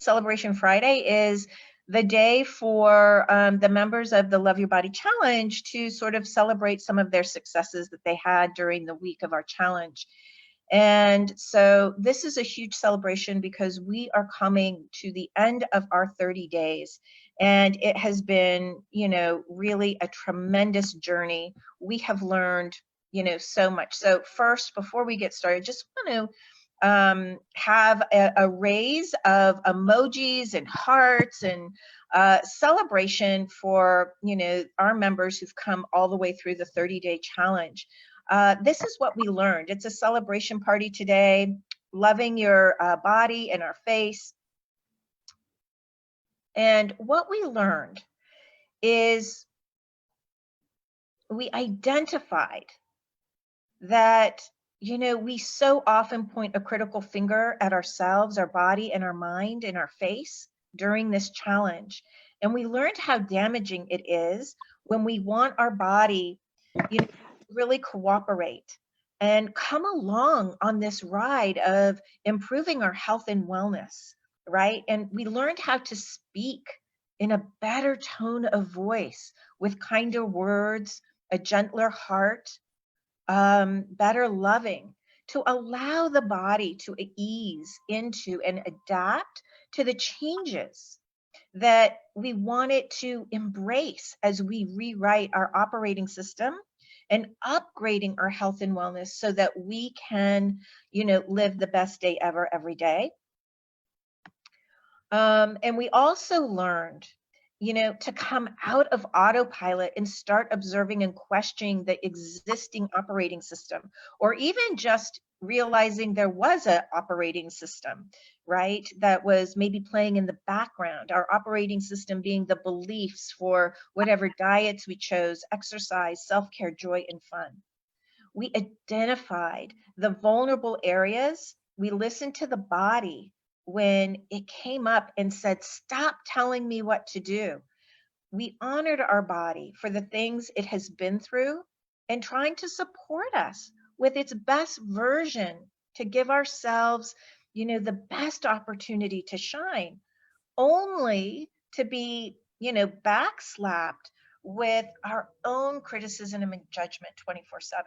Celebration Friday is the day for the members of the Love Your Body Challenge to sort of celebrate some of their successes that they had during the week of our challenge. And so this is a huge celebration because we are coming to the end of our 30 days. And it has been, you know, really a tremendous journey. We have learned, you know, so much. So first, before we get started, just want to have a raise of emojis and hearts and celebration for, you know, our members who've come all the way through the 30-day challenge. This is what we learned. It's a celebration party today, loving your body and our face. And what we learned is we identified that, you know, we so often point a critical finger at ourselves, our body and our mind and our face during this challenge. And we learned how damaging it is when we want our body, you know, really cooperate and come along on this ride of improving our health and wellness, right? And we learned how to speak in a better tone of voice with kinder words, a gentler heart, better loving, to allow the body to ease into and adapt to the changes that we want it to embrace as we rewrite our operating system and upgrading our health and wellness so that we can, you know, live the best day ever every day. And we also learned, you know, to come out of autopilot and start observing and questioning the existing operating system, or even just realizing there was an operating system, right, that was maybe playing in the background, our operating system being the beliefs for whatever diets we chose, exercise, self-care, joy, and fun. We identified the vulnerable areas. We listened to the body when it came up and said, stop telling me what to do. We honored our body for the things it has been through and trying to support us with its best version to give ourselves, you know, the best opportunity to shine, only to be, you know, backslapped with our own criticism and judgment 24/7.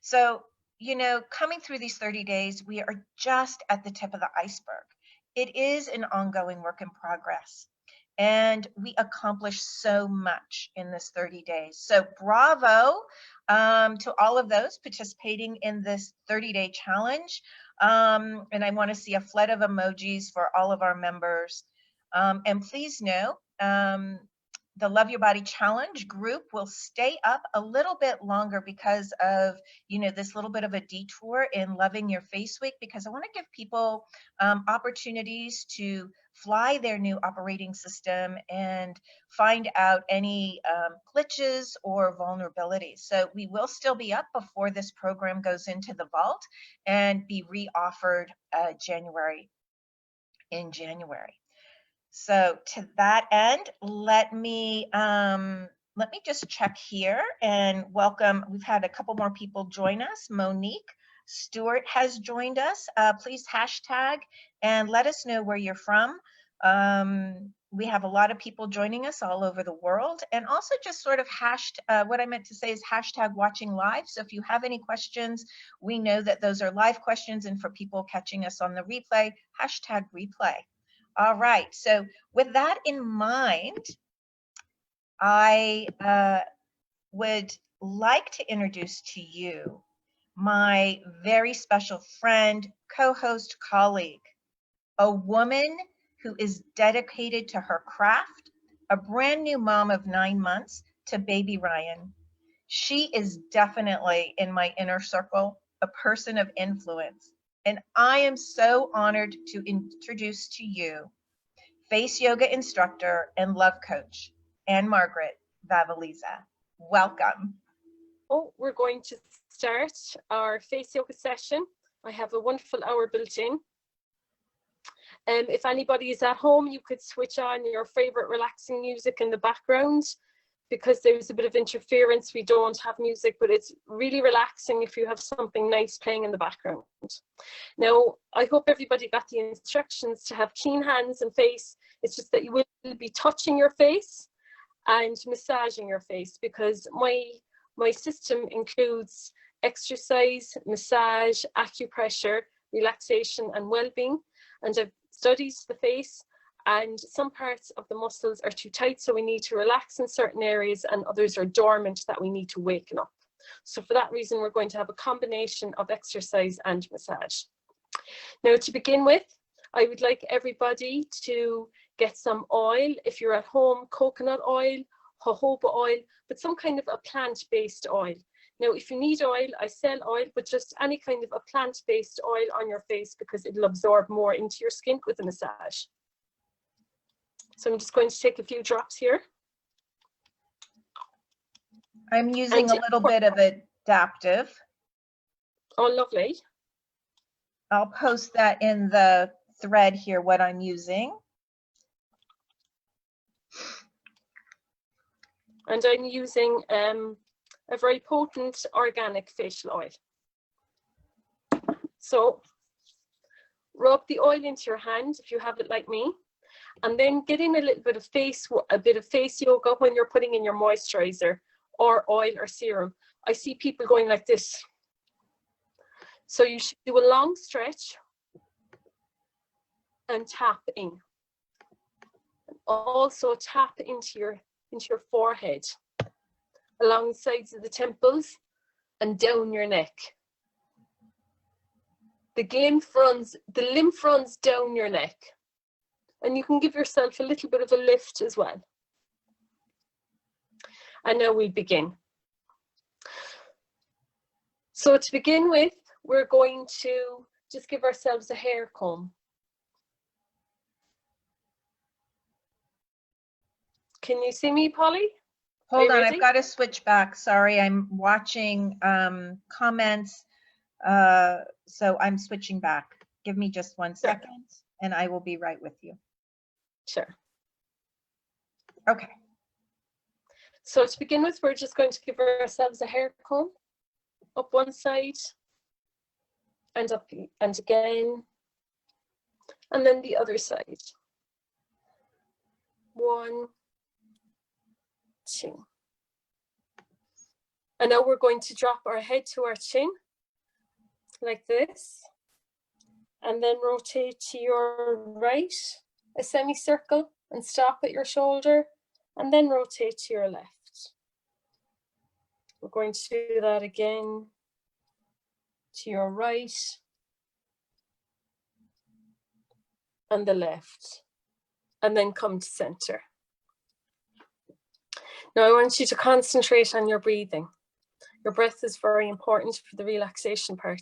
So, you know, coming through these 30 days, we are just at the tip of the iceberg. It is an ongoing work in progress. And we accomplished so much in this 30 days. So bravo to all of those participating in this 30-day challenge. And I want to see a flood of emojis for all of our members. And please know, the Love Your Body Challenge group will stay up a little bit longer because of, you know, this little bit of a detour in Loving Your Face Week, because I want to give people opportunities to fly their new operating system and find out any glitches or vulnerabilities. So we will still be up before this program goes into the vault and be re-offered in January. So to that end, let me just check here and welcome. We've had a couple more people join us. Monique Stewart has joined us. Please hashtag and let us know where you're from. We have a lot of people joining us all over the world, and also just sort of what I meant to say is hashtag watching live. So if you have any questions, we know that those are live questions, and for people catching us on the replay, hashtag replay. All right, so with that in mind, I would like to introduce to you my very special friend, co-host, colleague, a woman who is dedicated to her craft, a brand new mom of 9 months to baby Ryan. She is definitely in my inner circle, a person of influence. And I am so honored to introduce to you face yoga instructor and love coach, Ann Vavoliza. Welcome. Oh, we're going to start our face yoga session. I have a wonderful hour built in. If anybody is at home, you could switch on your favorite relaxing music in the background. because there's a bit of interference. We don't have music, but it's really relaxing if you have something nice playing in the background. Now, I hope everybody got the instructions to have clean hands and face. It's just that you will be touching your face and massaging your face, because my system includes exercise, massage, acupressure, relaxation, and well-being. And I've studied the face, and some parts of the muscles are too tight, so we need to relax in certain areas, and others are dormant that we need to waken up. So for that reason, we're going to have a combination of exercise and massage. Now, to begin with, I would like everybody to get some oil. If you're at home, coconut oil, jojoba oil, but some kind of a plant-based oil. Now, if you need oil, I sell oil, but just any kind of a plant-based oil on your face, because it'll absorb more into your skin with a massage. So I'm just going to take a few drops here. I'm using a little bit of adaptive. Oh, lovely. I'll post that in the thread here, what I'm using. And I'm using a very potent organic facial oil. So rub the oil into your hand if you have it like me, and then get in a little bit of face yoga when you're putting in your moisturizer or oil or serum. I see people going like this. So you should do a long stretch and tap in. Also tap into your forehead, along the sides of the temples and down your neck. The lymph runs down your neck. And you can give yourself a little bit of a lift as well. And now we begin. So to begin with, we're going to just give ourselves a hair comb. Can you see me, Polly? Hold on, I've got to switch back. Sorry, I'm watching comments. So I'm switching back. Give me just 1 second and I will be right with you. Sure. Okay. So to begin with, we're just going to give ourselves a hair comb, up one side and up and again, and then the other side. 1, 2. And now we're going to drop our head to our chin like this, and then rotate to your right, a semicircle, and stop at your shoulder, and then rotate to your left. We're going to do that again, to your right and the left, and then come to center. Now I want you to concentrate on your breathing. Your breath is very important for the relaxation part.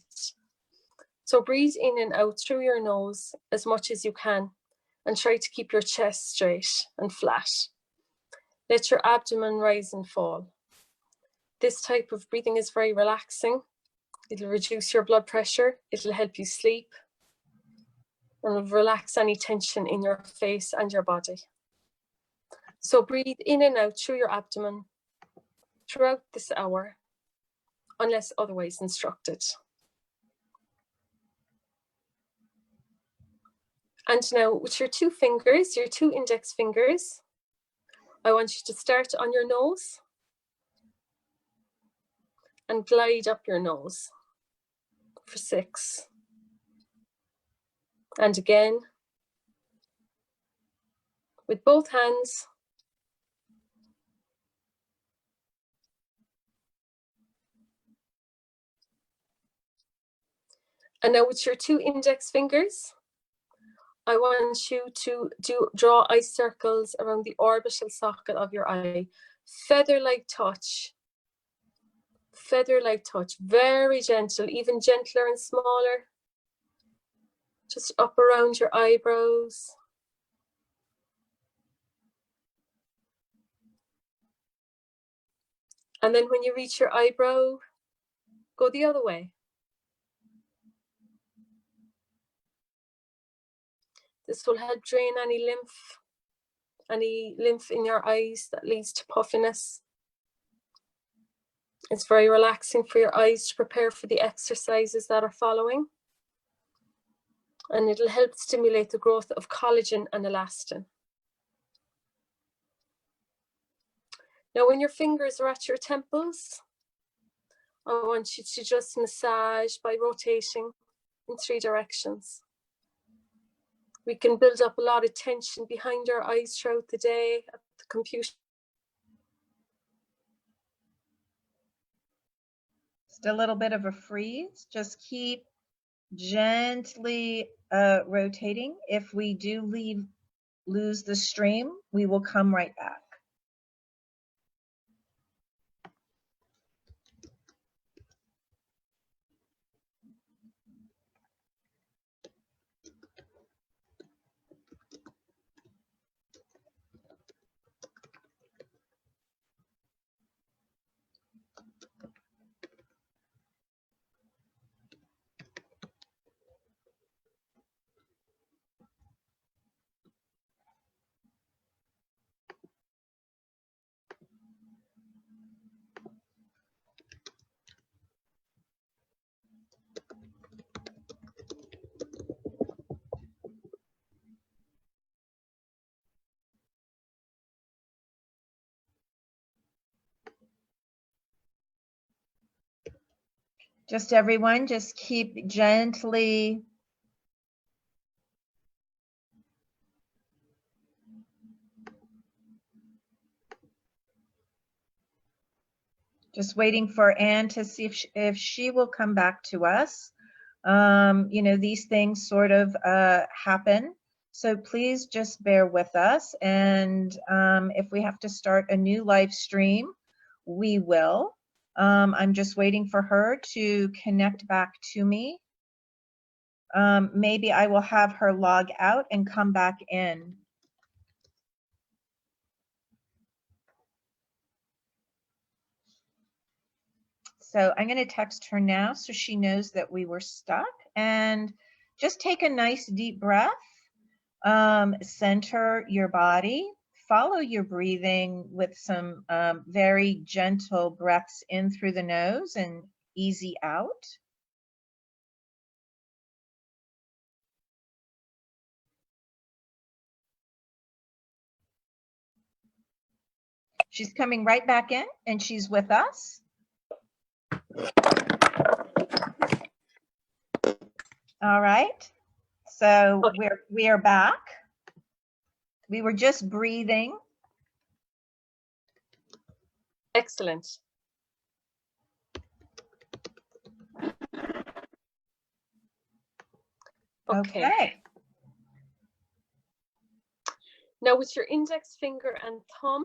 So breathe in and out through your nose as much as you can, and try to keep your chest straight and flat. Let your abdomen rise and fall. This type of breathing is very relaxing. It'll reduce your blood pressure. It'll help you sleep, and it'll relax any tension in your face and your body. So breathe in and out through your abdomen throughout this hour, unless otherwise instructed. And now with your 2 fingers, your 2 index fingers, I want you to start on your nose and glide up your nose for 6. And again, with both hands. And now with your 2 index fingers, I want you to draw eye circles around the orbital socket of your eye. Feather-like touch, very gentle, even gentler and smaller. Just up around your eyebrows. And then when you reach your eyebrow, go the other way. This will help drain any lymph in your eyes that leads to puffiness. It's very relaxing for your eyes to prepare for the exercises that are following. And it'll help stimulate the growth of collagen and elastin. Now, when your fingers are at your temples, I want you to just massage by rotating in 3 directions. We can build up a lot of tension behind our eyes throughout the day at the computer. Just a little bit of a freeze. Just keep gently rotating. If we do lose the stream, we will come right back. Just everyone, just keep gently just waiting for Ann to see if she will come back to us. You know, these things sort of happen. So please just bear with us. And if we have to start a new live stream, we will. I'm just waiting for her to connect back to me. Maybe I will have her log out and come back in. So I'm going to text her now so she knows that we were stuck, and just take a nice deep breath. Center your body, follow your breathing with some very gentle breaths in through the nose and easy out. She's coming right back in and she's with us. All right, so we are back. We were just breathing. Excellent. Okay. Now with your index finger and thumb,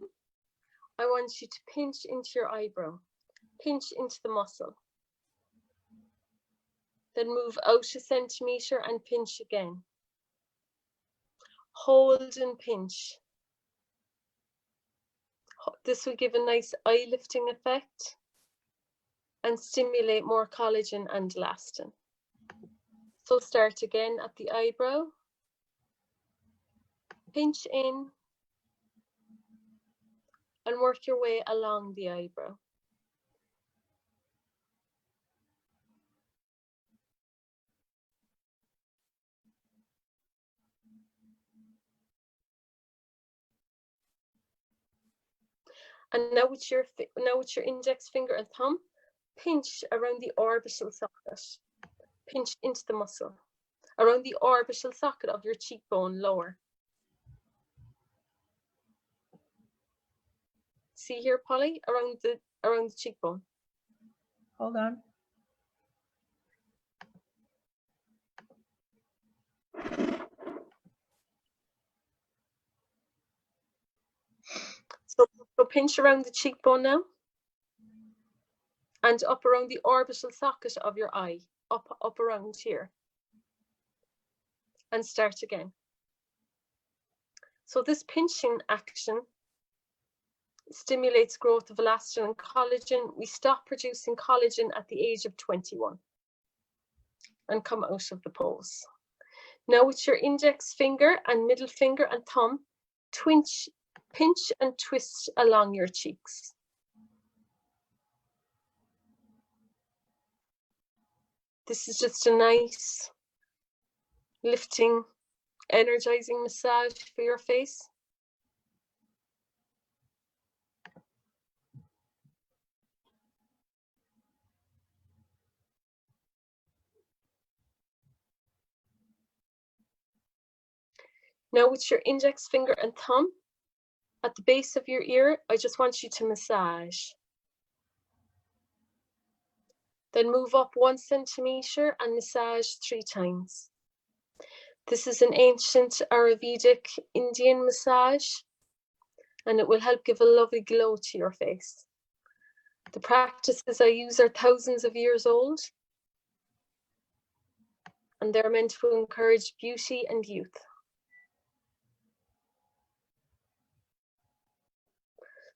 I want you to pinch into your eyebrow. Pinch into the muscle. Then move out a centimeter and pinch again. Hold and pinch. This will give a nice eye lifting effect and stimulate more collagen and elastin. So start again at the eyebrow. Pinch in and work your way along the eyebrow. And now with your index finger and thumb, pinch around the orbital socket. Pinch into the muscle around the orbital socket of your cheekbone lower. See here, Polly, around the cheekbone. Hold on. So pinch around the cheekbone now, and up around the orbital socket of your eye, up around here, and start again. So this pinching action stimulates growth of elastin and collagen. We stop producing collagen at the age of 21 and come out of the pose. Now with your index finger and middle finger and thumb, pinch and twist along your cheeks. This is just a nice, lifting, energizing massage for your face. Now with your index finger and thumb at the base of your ear, I just want you to massage. Then move up 1 centimeter and massage 3 times. This is an ancient Ayurvedic Indian massage, and it will help give a lovely glow to your face. The practices I use are thousands of years old, and they're meant to encourage beauty and youth.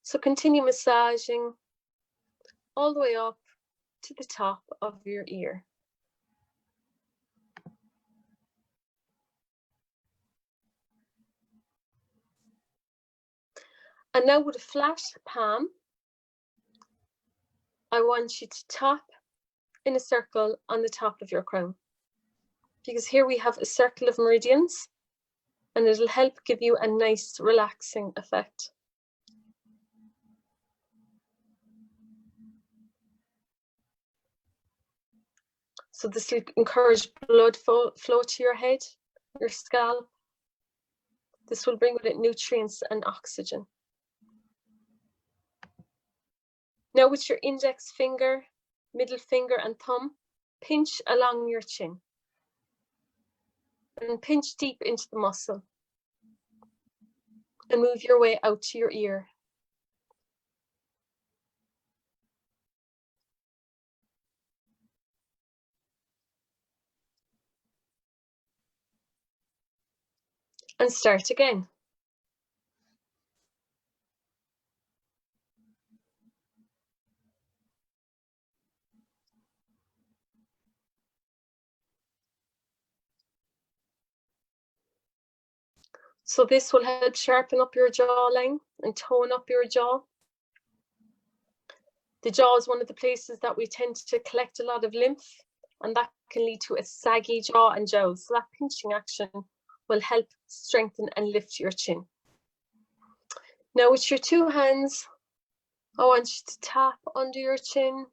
So continue massaging all the way up to the top of your ear. And now with a flat palm, I want you to tap in a circle on the top of your crown, because here we have a circle of meridians, and it'll help give you a nice relaxing effect. So this will encourage blood flow to your head, your scalp. This will bring with it nutrients and oxygen. Now with your index finger, middle finger and thumb, pinch along your chin. And pinch deep into the muscle. And move your way out to your ear. And start again. So this will help sharpen up your jawline and tone up your jaw. The jaw is one of the places that we tend to collect a lot of lymph, and that can lead to a saggy jaw and jowls. So that pinching action will help strengthen and lift your chin. Now with your 2 hands, I want you to tap under your chin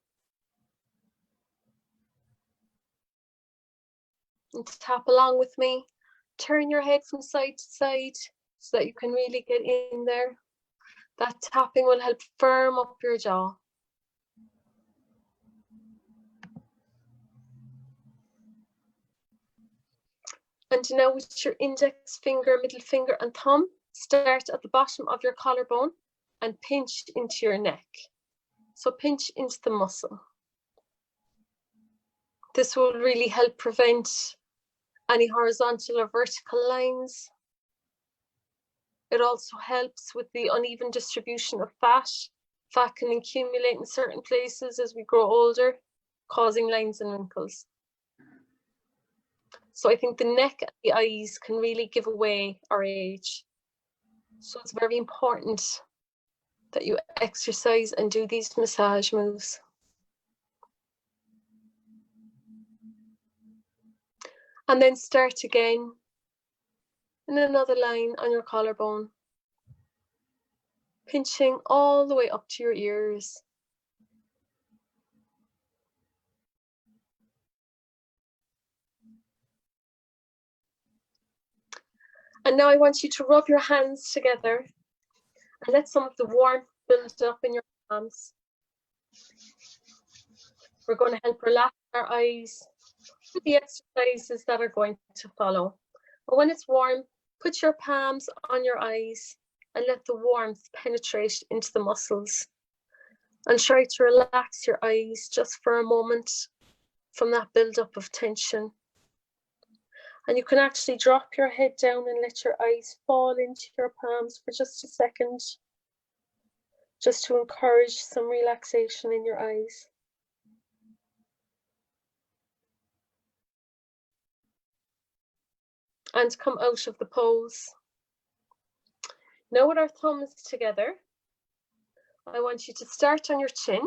and tap along with me. Turn your head from side to side so that you can really get in there. That tapping will help firm up your jaw. And now with your index finger, middle finger and thumb, start at the bottom of your collarbone and pinch into your neck. So pinch into the muscle. This will really help prevent any horizontal or vertical lines. It also helps with the uneven distribution of fat. Fat can accumulate in certain places as we grow older, causing lines and wrinkles. So I think the neck and the eyes can really give away our age. So it's very important that you exercise and do these massage moves. And then start again in another line on your collarbone, pinching all the way up to your ears. And now I want you to rub your hands together and let some of the warmth build up in your palms. We're going to help relax our eyes with the exercises that are going to follow. But when it's warm, put your palms on your eyes and let the warmth penetrate into the muscles. And try to relax your eyes just for a moment from that build-up of tension. And you can actually drop your head down and let your eyes fall into your palms for just a second, just to encourage some relaxation in your eyes. And come out of the pose. Now with our thumbs together, I want you to start on your chin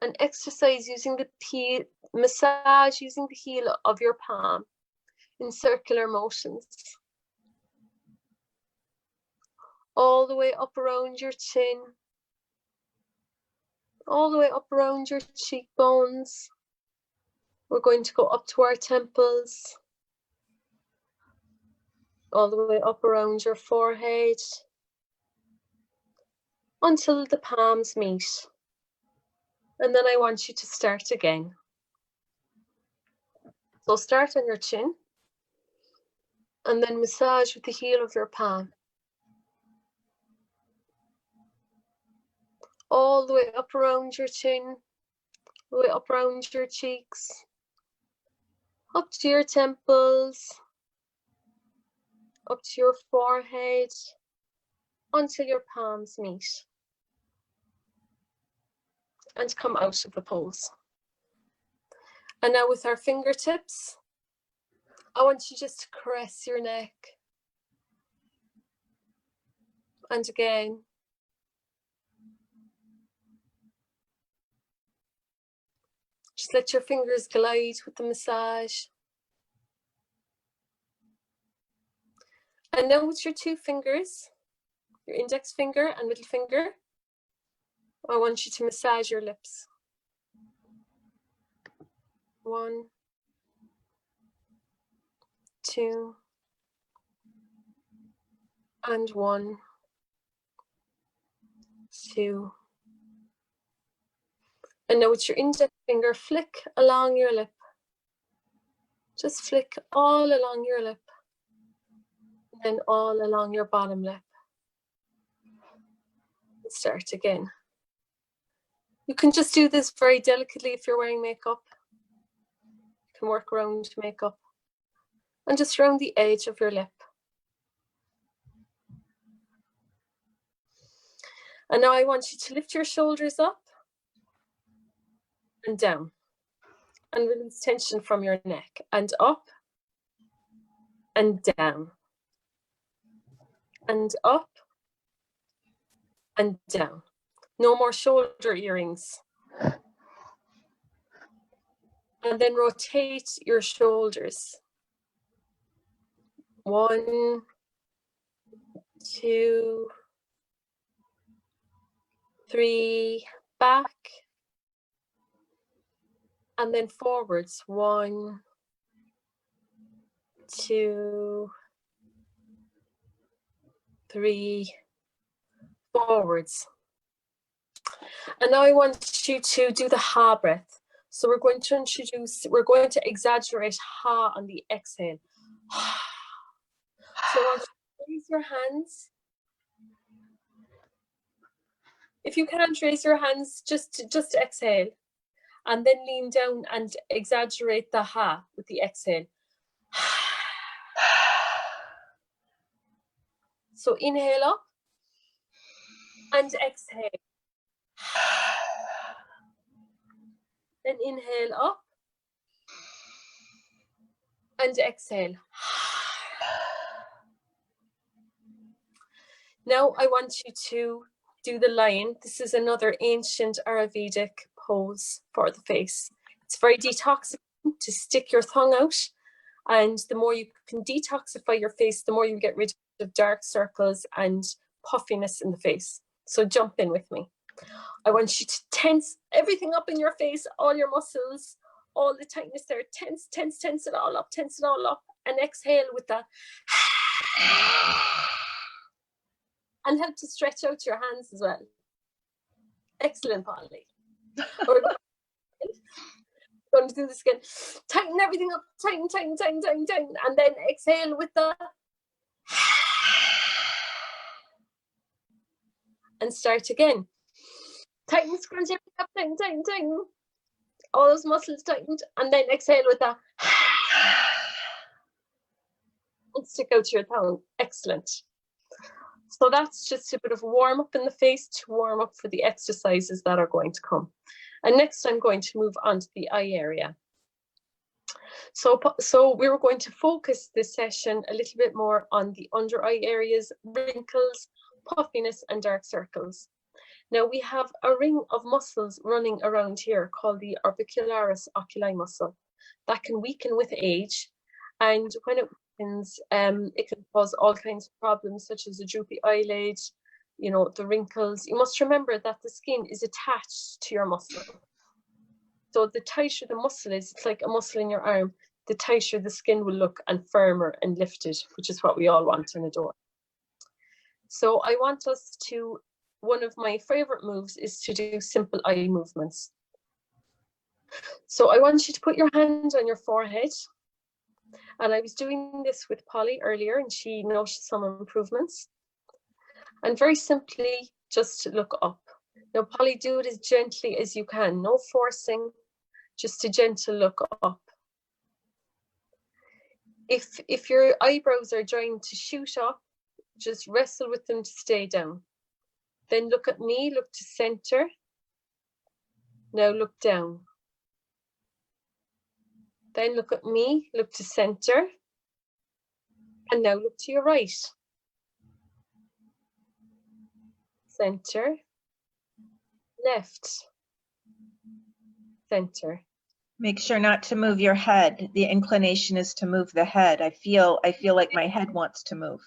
and exercise using the heel, massage using the heel of your palm in circular motions. All the way up around your chin, all the way up around your cheekbones. We're going to go up to our temples, all the way up around your forehead, until the palms meet. And then I want you to start again. So start on your chin, and then massage with the heel of your palm. All the way up around your chin, all the way up around your cheeks, up to your temples, up to your forehead, until your palms meet. And come out of the pose. And now with our fingertips, I want you just to caress your neck. And again. Just let your fingers glide with the massage. And now with your two fingers, your index finger and middle finger, I want you to massage your lips. 1, 2, and 1, 2. And now with your index finger, flick along your lip. Just flick all along your lip. And then all along your bottom lip. And start again. You can just do this very delicately if you're wearing makeup. You can work around makeup. And just around the edge of your lip. And now I want you to lift your shoulders up and down. And release tension from your neck. And up and down. And up and down. No more shoulder earrings. And then rotate your shoulders. 1, 2, 3, back. And then forwards. 1, 2, 3, forwards. And now I want you to do the ha breath. So we're going to exaggerate ha on the exhale. So I want you to raise your hands. If you can't raise your hands, just exhale. And then lean down and exaggerate the ha with the exhale. So inhale up and exhale. Then inhale up and exhale. Now I want you to do the lion. This is another ancient Ayurvedic pose for the face. It's very detoxifying to stick your tongue out, and the more you can detoxify your face, the more you get rid of dark circles and puffiness in the face. So jump in with me. I want you to tense everything up in your face, all your muscles, all the tightness there. Tense, tense, tense it all up, tense it all up, and exhale with that. And help to stretch out your hands as well. Excellent, Polly. We're going to do this again. Tighten everything up, tighten, tighten, tighten, tighten, tighten, and then exhale with the. And start again. Tighten, scrunch everything up, tighten, tighten, tighten. All those muscles tightened, and then exhale with that. And stick out your tongue. Excellent. So that's just a bit of warm up in the face to warm up for the exercises that are going to come. And next I'm going to move on to the eye area. So we were going to focus this session a little bit more on the under eye areas, wrinkles, puffiness and dark circles. Now we have a ring of muscles running around here called the orbicularis oculi muscle that can weaken with age, and when it weakens, it can cause all kinds of problems such as a droopy eyelid, you know, the wrinkles. You must remember that the skin is attached to your muscle. So the tighter the muscle is, it's like a muscle in your arm, the tighter the skin will look and firmer and lifted, which is what we all want and adore. So I want us to, one of my favorite moves is to do simple eye movements. So I want you to put your hand on your forehead. And I was doing this with Polly earlier and she noticed some improvements. And very simply, just to look up. Now, Polly, do it as gently as you can, no forcing, just a gentle look up. If your eyebrows are trying to shoot up, just wrestle with them to stay down. Then look at me, look to center. Now look down. Then look at me, look to center. And now look to your right. Center. Left. Center. Make sure not to move your head. The inclination is to move the head. I feel like my head wants to move.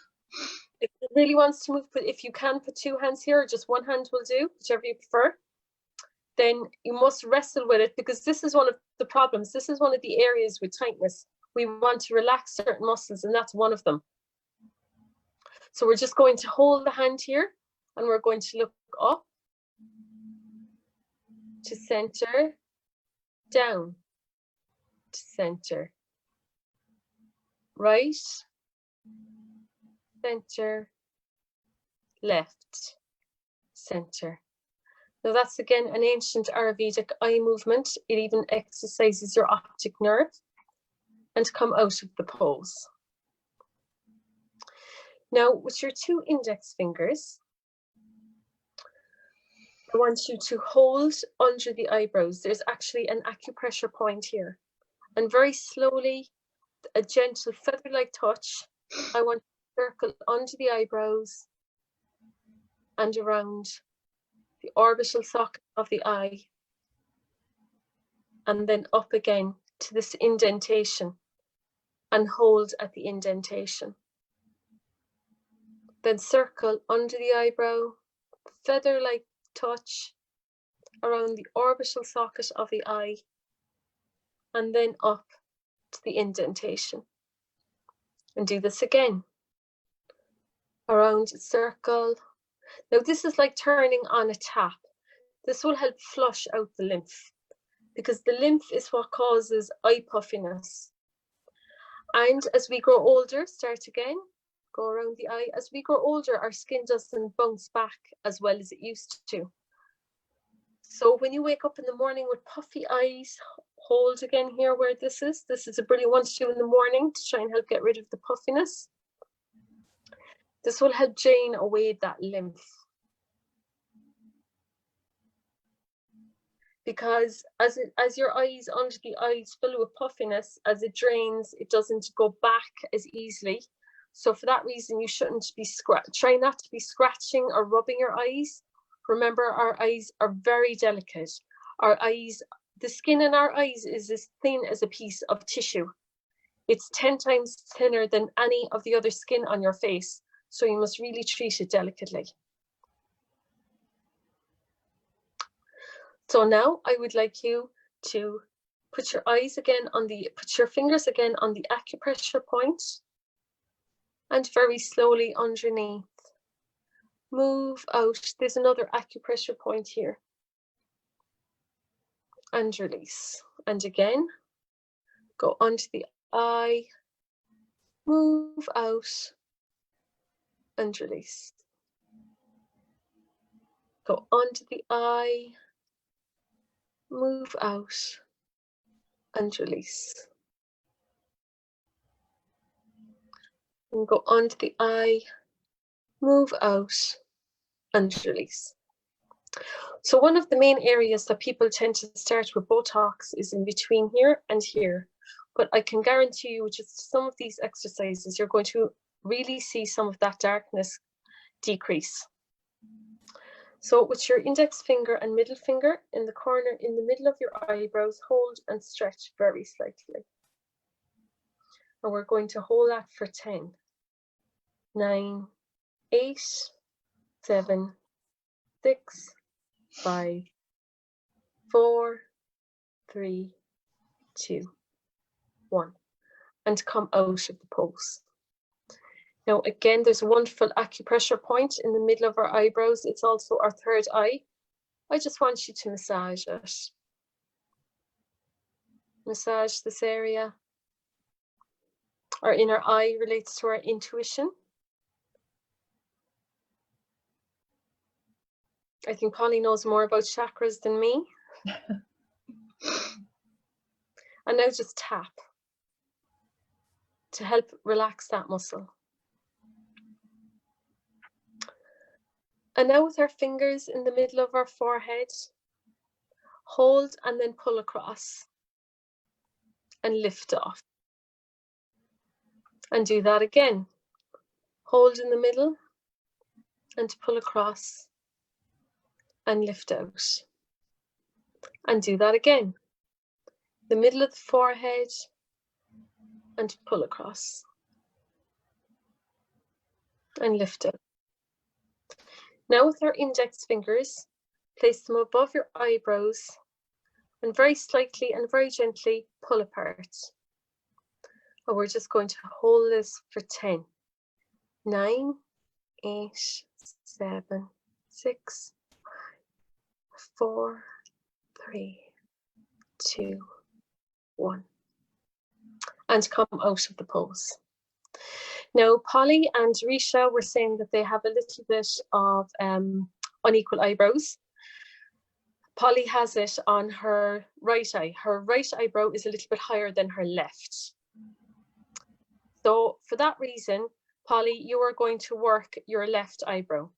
If it really wants to move, but if you can put two hands here, or just one hand will do, whichever you prefer, then you must wrestle with it, because this is one of the problems. This is one of the areas with tightness. We want to relax certain muscles, and that's one of them. So we're just going to hold the hand here, and we're going to look up to center, down to center, right, center, left, center. Now that's again an ancient Ayurvedic eye movement. It even exercises your optic nerve. And come out of the pose. Now with your two index fingers, I want you to hold under the eyebrows. There's actually an acupressure point here. And very slowly, a gentle feather-like touch, I want to circle under the eyebrows and around the orbital socket of the eye, and then up again to this indentation and hold at the indentation. Then circle under the eyebrow, feather-like touch around the orbital socket of the eye, and then up to the indentation. And do this again. Around, circle. Now this is like turning on a tap. This will help flush out the lymph, because the lymph is what causes eye puffiness. And as we grow older, start again, go around the eye. As we grow older, our skin doesn't bounce back as well as it used to. So when you wake up in the morning with puffy eyes, hold again here where this is. This is a brilliant one to do in the morning to try and help get rid of the puffiness. This will help drain away that lymph. Because as your eyes under the eyes fill with puffiness, as it drains, it doesn't go back as easily. So for that reason, you shouldn't be try not to be scratching or rubbing your eyes. Remember, our eyes are very delicate. Our eyes, the skin in our eyes is as thin as a piece of tissue. It's 10 times thinner than any of the other skin on your face. So you must really treat it delicately. So now I would like you to put your eyes again on put your fingers again on the acupressure point, and very slowly underneath, move out. There's another acupressure point here. And release. And again, go onto the eye, move out, and release. Go onto the eye, move out, and release. And go onto the eye, move out, and release. So one of the main areas that people tend to start with Botox is in between here and here. But I can guarantee you with just some of these exercises, you're going to really see some of that darkness decrease. So with your index finger and middle finger in the corner in the middle of your eyebrows, hold and stretch very slightly. And we're going to hold that for 10, 9, 8, 7, 6, 5, 4, 3, 2, 1, and come out of the pose. Now, again, there's a wonderful acupressure point in the middle of our eyebrows. It's also our third eye. I just want you to massage it. Massage this area. Our inner eye relates to our intuition. I think Polly knows more about chakras than me. And now just tap to help relax that muscle. And now with our fingers in the middle of our forehead, hold and then pull across and lift off. And do that again. Hold in the middle and pull across and lift out. And do that again. The middle of the forehead and pull across and lift out. Now with our index fingers, place them above your eyebrows and very slightly and very gently pull apart. And we're just going to hold this for 10, 9, 8, 7, 6, 4, 3, 2, 1. And come out of the pose. Now, Polly and Risha were saying that they have a little bit of unequal eyebrows. Polly has it on her right eye. Her right eyebrow is a little bit higher than her left. So for that reason, Polly, you are going to work your left eyebrow.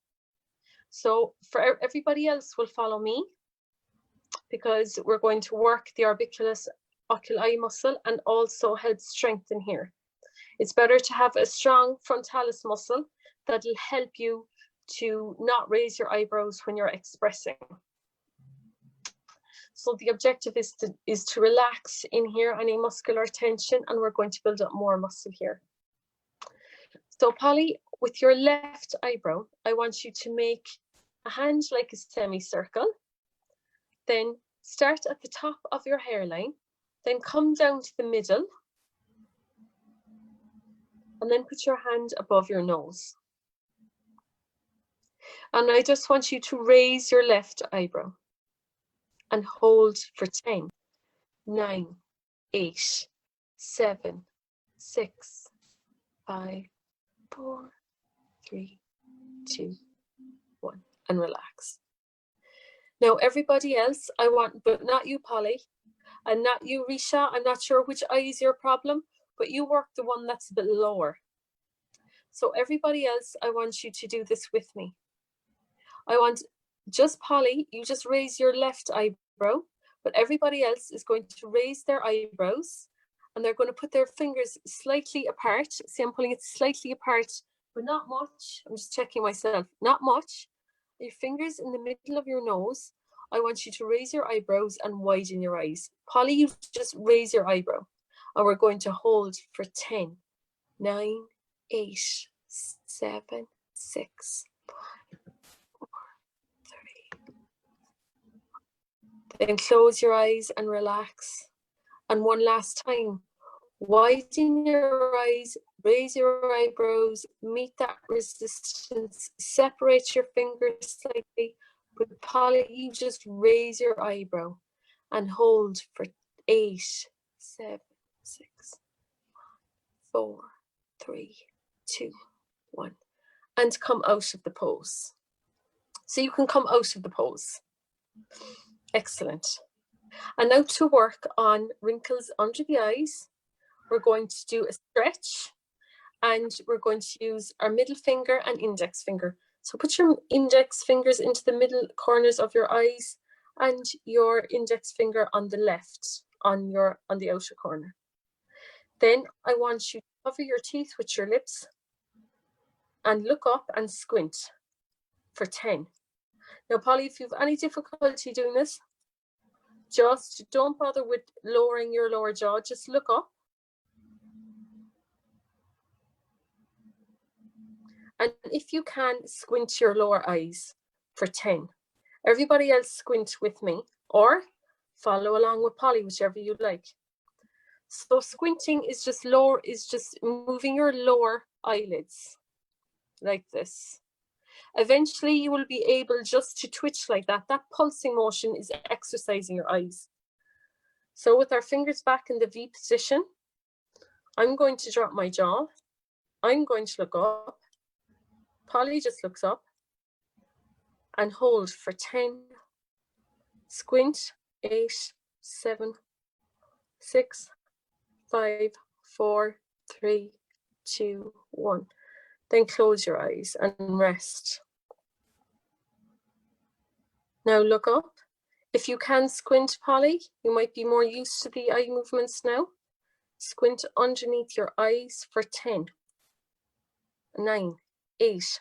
So for everybody else will follow me, because we're going to work the orbicularis oculi muscle and also help strengthen here. It's better to have a strong frontalis muscle that'll help you to not raise your eyebrows when you're expressing. So the objective is to relax in here any muscular tension, and we're going to build up more muscle here. So Polly, with your left eyebrow, I want you to make a hand like a semicircle. Then start at the top of your hairline, then come down to the middle, and then put your hand above your nose. And I just want you to raise your left eyebrow and hold for 10, 9, 8, 7, 6, 5, 4, 3, 2, 1, and relax. Now everybody else, I want, but not you, Polly, and not you, Risha. I'm not sure which eye is your problem, but you work the one that's a bit lower. So everybody else, I want you to do this with me. I want just Polly, you just raise your left eyebrow, but everybody else is going to raise their eyebrows and they're going to put their fingers slightly apart. See, I'm pulling it slightly apart, but not much. I'm just checking myself, not much. Your fingers in the middle of your nose. I want you to raise your eyebrows and widen your eyes. Polly, you just raise your eyebrow. And we're going to hold for 10, 9, 8, 7, 6, 5, 4, 3. Then close your eyes and relax. And one last time, widen your eyes, raise your eyebrows, meet that resistance, separate your fingers slightly. But Polly, you just raise your eyebrow and hold for 8, 7, 6, 4, 3, 2, 1, and come out of the pose. So you can come out of the pose. Excellent. And now to work on wrinkles under the eyes, we're going to do a stretch and we're going to use our middle finger and index finger. So put your index fingers into the middle corners of your eyes and your index finger on the left, on the outer corner. Then I want you to cover your teeth with your lips and look up and squint for 10. Now, Polly, if you have any difficulty doing this, just don't bother with lowering your lower jaw, just look up. And if you can, squint your lower eyes for 10. Everybody else squint with me or follow along with Polly, whichever you like. So squinting is just moving your lower eyelids like this. Eventually you will be able just to twitch like that. That pulsing motion is exercising your eyes. So with our fingers back in the V position, I'm going to drop my jaw. I'm going to look up. Polly just looks up and hold for 10. Squint, 8, 7, 6, 5, 4, 3, 2, 1. Then close your eyes and rest. Now look up. If you can squint, Polly, you might be more used to the eye movements now. Squint underneath your eyes for 10, 9, 8,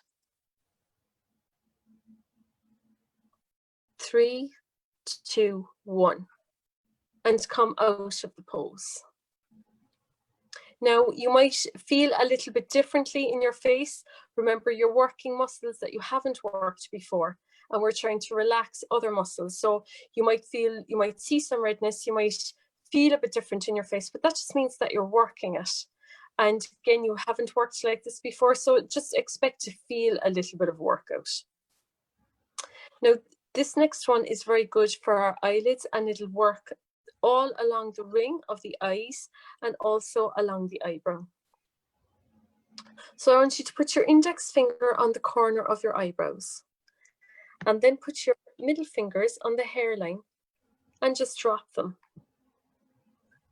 3, 2, 1, and come out of the pose. Now, you might feel a little bit differently in your face. Remember, you're working muscles that you haven't worked before, and we're trying to relax other muscles. So you might see some redness, you might feel a bit different in your face, but that just means that you're working it. And again, you haven't worked like this before, so just expect to feel a little bit of workout. Now, this next one is very good for our eyelids, and it'll work all along the ring of the eyes and also along the eyebrow. So I want you to put your index finger on the corner of your eyebrows and then put your middle fingers on the hairline and just drop them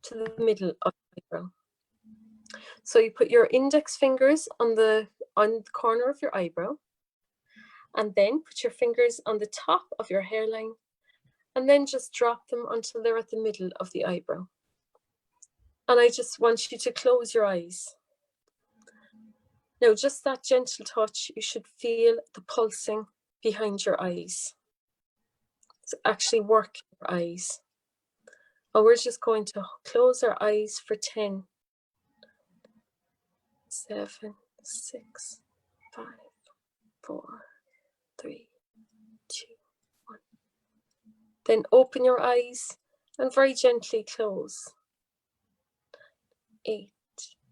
to the middle of the eyebrow. So you put your index fingers on the corner of your eyebrow and then put your fingers on the top of your hairline and then just drop them until they're at the middle of the eyebrow. And I just want you to close your eyes. Now, just that gentle touch, you should feel the pulsing behind your eyes. It's actually working your eyes. And we're just going to close our eyes for 10, 7, 6, 5, 4, 3, 2, 1. Then open your eyes and very gently close. 8,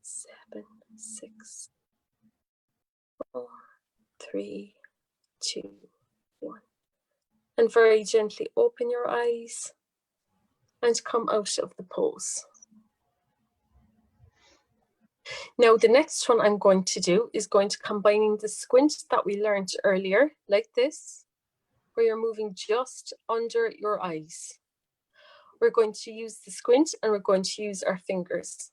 7, 6, 4, 3, 2, 1. And very gently open your eyes and come out of the pose. Now, the next one I'm going to do is going to combining the squint that we learned earlier, like this, where you're moving just under your eyes. We're going to use the squint and we're going to use our fingers.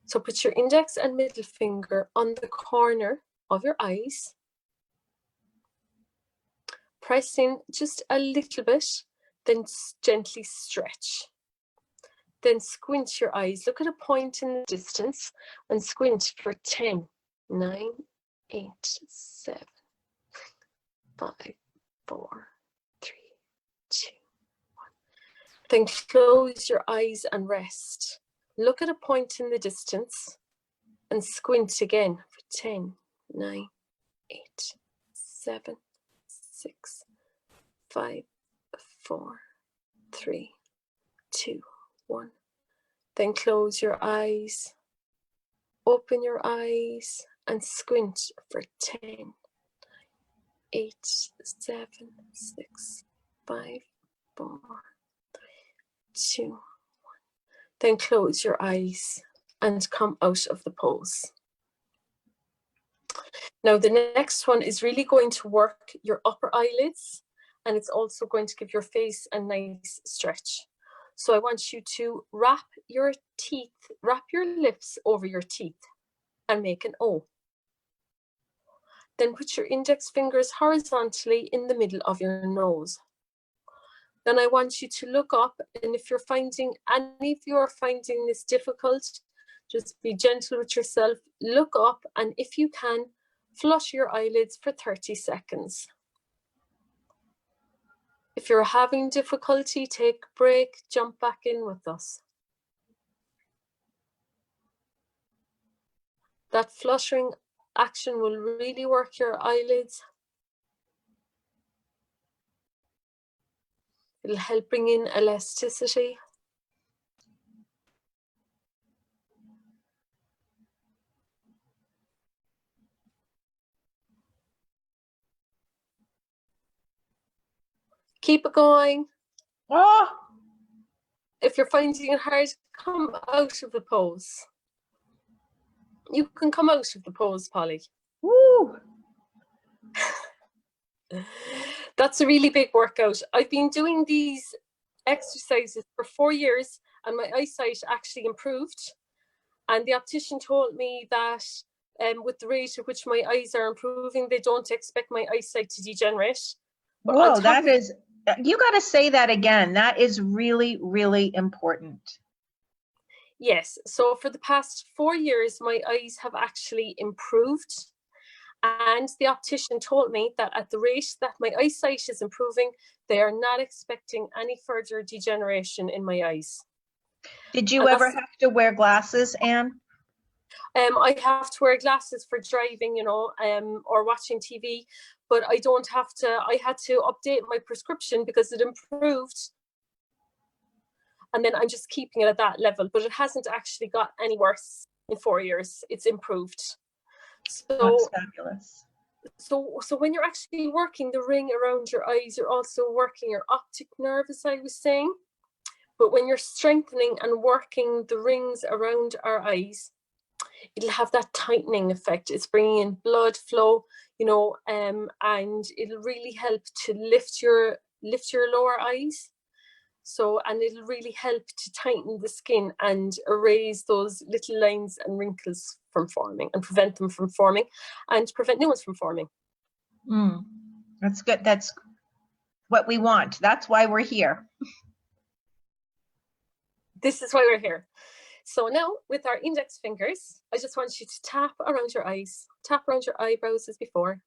So put your index and middle finger on the corner of your eyes. Press in just a little bit, then gently stretch. Then squint your eyes. Look at a point in the distance and squint for 10, 9, 8, 7, 5, 4, 3, 2, 1. Then close your eyes and rest. Look at a point in the distance and squint again for 10, 9, 8, 7, 6, 5, 4, 3, 2, 1. Then close your eyes, open your eyes and squint for 10, 8, 7, 6, 5, 4, 3, 2, 1. Then close your eyes and come out of the pose. Now the next one is really going to work your upper eyelids, and it's also going to give your face a nice stretch. So I want you to wrap your lips over your teeth and make an O. Then put your index fingers horizontally in the middle of your nose. Then I want you to look up, and if any of you are finding this difficult, just be gentle with yourself, look up, and if you can, flush your eyelids for 30 seconds. If you're having difficulty, take a break, jump back in with us. That fluttering action will really work your eyelids. It'll help bring in elasticity. Keep it going. Oh, If you're finding it hard, come out of the pose. You can come out of the pose, Polly. woo. That's a really big workout. I've been doing these exercises for 4 years and my eyesight actually improved. And the optician told me that with the rate at which my eyes are improving, they don't expect my eyesight to degenerate. But Whoa, that is, you got to say that again. That is really, really important. Yes. So for the past 4 years, my eyes have actually improved. And the optician told me that at the rate that my eyesight is improving, they are not expecting any further degeneration in my eyes. Did you ever have to wear glasses, Anne? I have to wear glasses for driving, you know, or watching TV, but I don't have to. I had to update my prescription because it improved. And then I'm just keeping it at that level, but it hasn't actually got any worse in 4 years. It's improved. So that's fabulous. So when you're actually working the ring around your eyes, you're also working your optic nerve, as I was saying. But when you're strengthening and working the rings around our eyes, it'll have that tightening effect. It's bringing in blood flow, you know, and it'll really help to lift your lower eyes. So, and it'll really help to tighten the skin and erase those little lines and wrinkles from forming and prevent them from forming and prevent new ones from forming. That's good. That's what we want. That's why we're here. This is why we're here. So now with our index fingers, I just want you to tap around your eyes, tap around your eyebrows as before.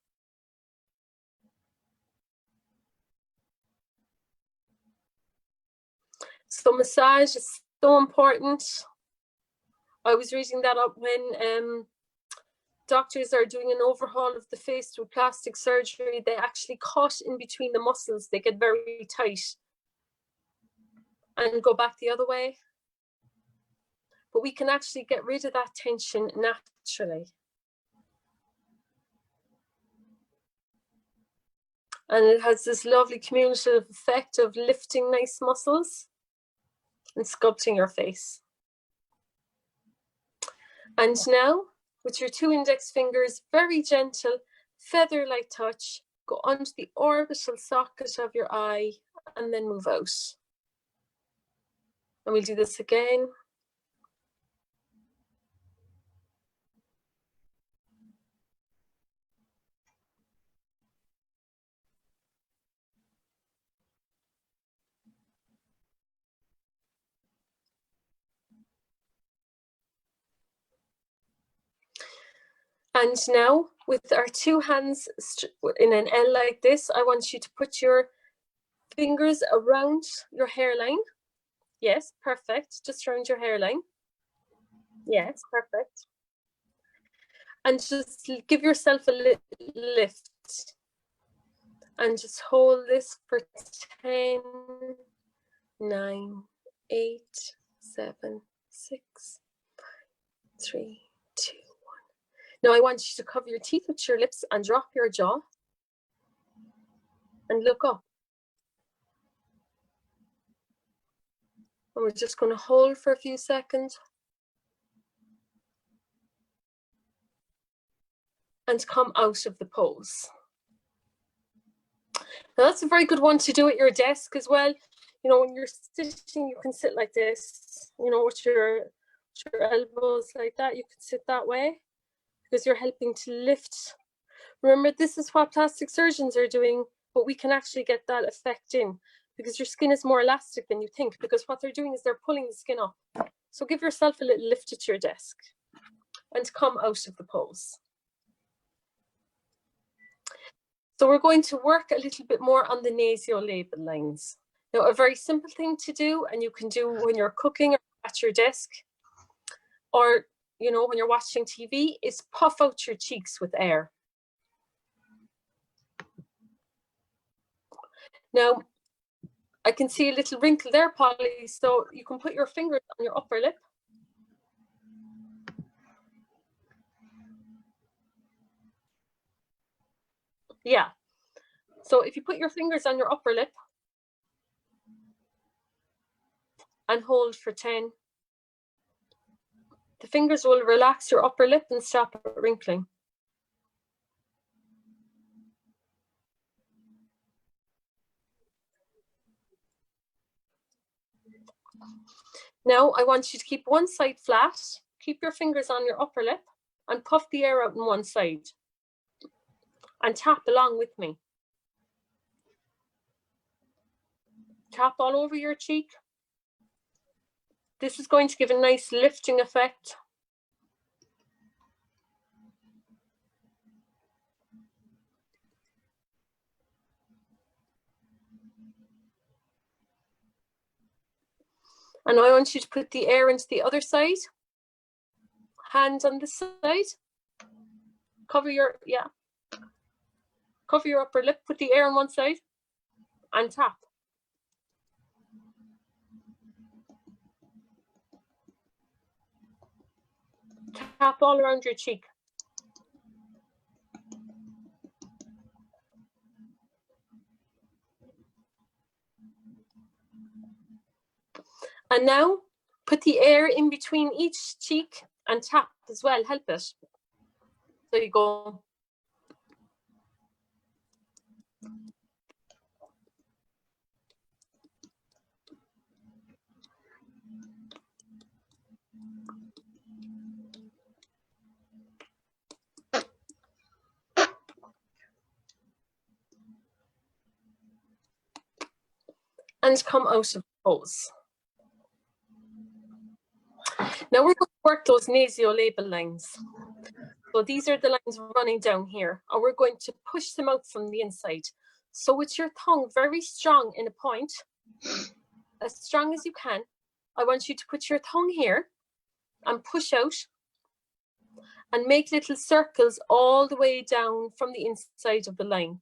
So massage is so important. I was reading that up when doctors are doing an overhaul of the face through plastic surgery. They actually cut in between the muscles. They get very tight and go back the other way. But we can actually get rid of that tension naturally. And it has this lovely cumulative effect of lifting nice muscles and sculpting your face. And now, with your 2 index fingers, very gentle, feather-like touch, go onto the orbital socket of your eye and then move out. And we'll do this again. And now, with our 2 hands in an L like this, I want you to put your fingers around your hairline. Yes, perfect. Just around your hairline. Yes, perfect. And just give yourself a little lift. And just hold this for 10, 9, 8, 7, 6, 5, 3, 2, 1. Now I want you to cover your teeth with your lips and drop your jaw and look up. And we're just going to hold for a few seconds. And come out of the pose. Now that's a very good one to do at your desk as well. You know, when you're sitting, you can sit like this, you know, with your elbows like that. You can sit that way because you're helping to lift. Remember, this is what plastic surgeons are doing, but we can actually get that effect in because your skin is more elastic than you think, because what they're doing is they're pulling the skin up. So give yourself a little lift at your desk and come out of the pose. So we're going to work a little bit more on the nasolabial lines. Now, a very simple thing to do, and you can do when you're cooking or at your desk, or when you're watching TV, is puff out your cheeks with air. Now, I can see a little wrinkle there, Polly, so you can put your fingers on your upper lip. Yeah. So if you put your fingers on your upper lip and hold for 10, the fingers will relax your upper lip and stop it wrinkling. Now I want you to keep one side flat, keep your fingers on your upper lip and puff the air out on one side. And tap along with me. Tap all over your cheek. This is going to give a nice lifting effect. And I want you to put the air into the other side. Hand on this side. Cover your upper lip, put the air on one side and tap. Tap all around your cheek. And now put the air in between each cheek and tap as well, help it. So you go. And come out of pose. Now we're going to work those nasolabial lines. So these are the lines running down here, and we're going to push them out from the inside. So with your tongue very strong in a point, as strong as you can, I want you to put your tongue here and push out and make little circles all the way down from the inside of the line.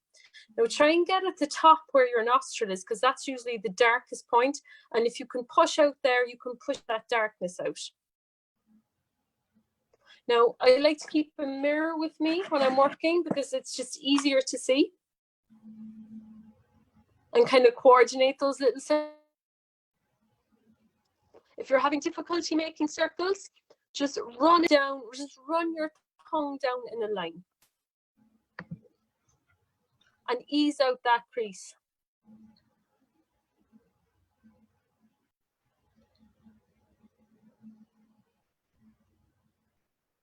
Now try and get at the top where your nostril is, because that's usually the darkest point. And if you can push out there, you can push that darkness out. Now, I like to keep a mirror with me when I'm working because it's just easier to see and kind of coordinate those little circles. If you're having difficulty making circles, just run it down, just run your tongue down in a line and ease out that crease.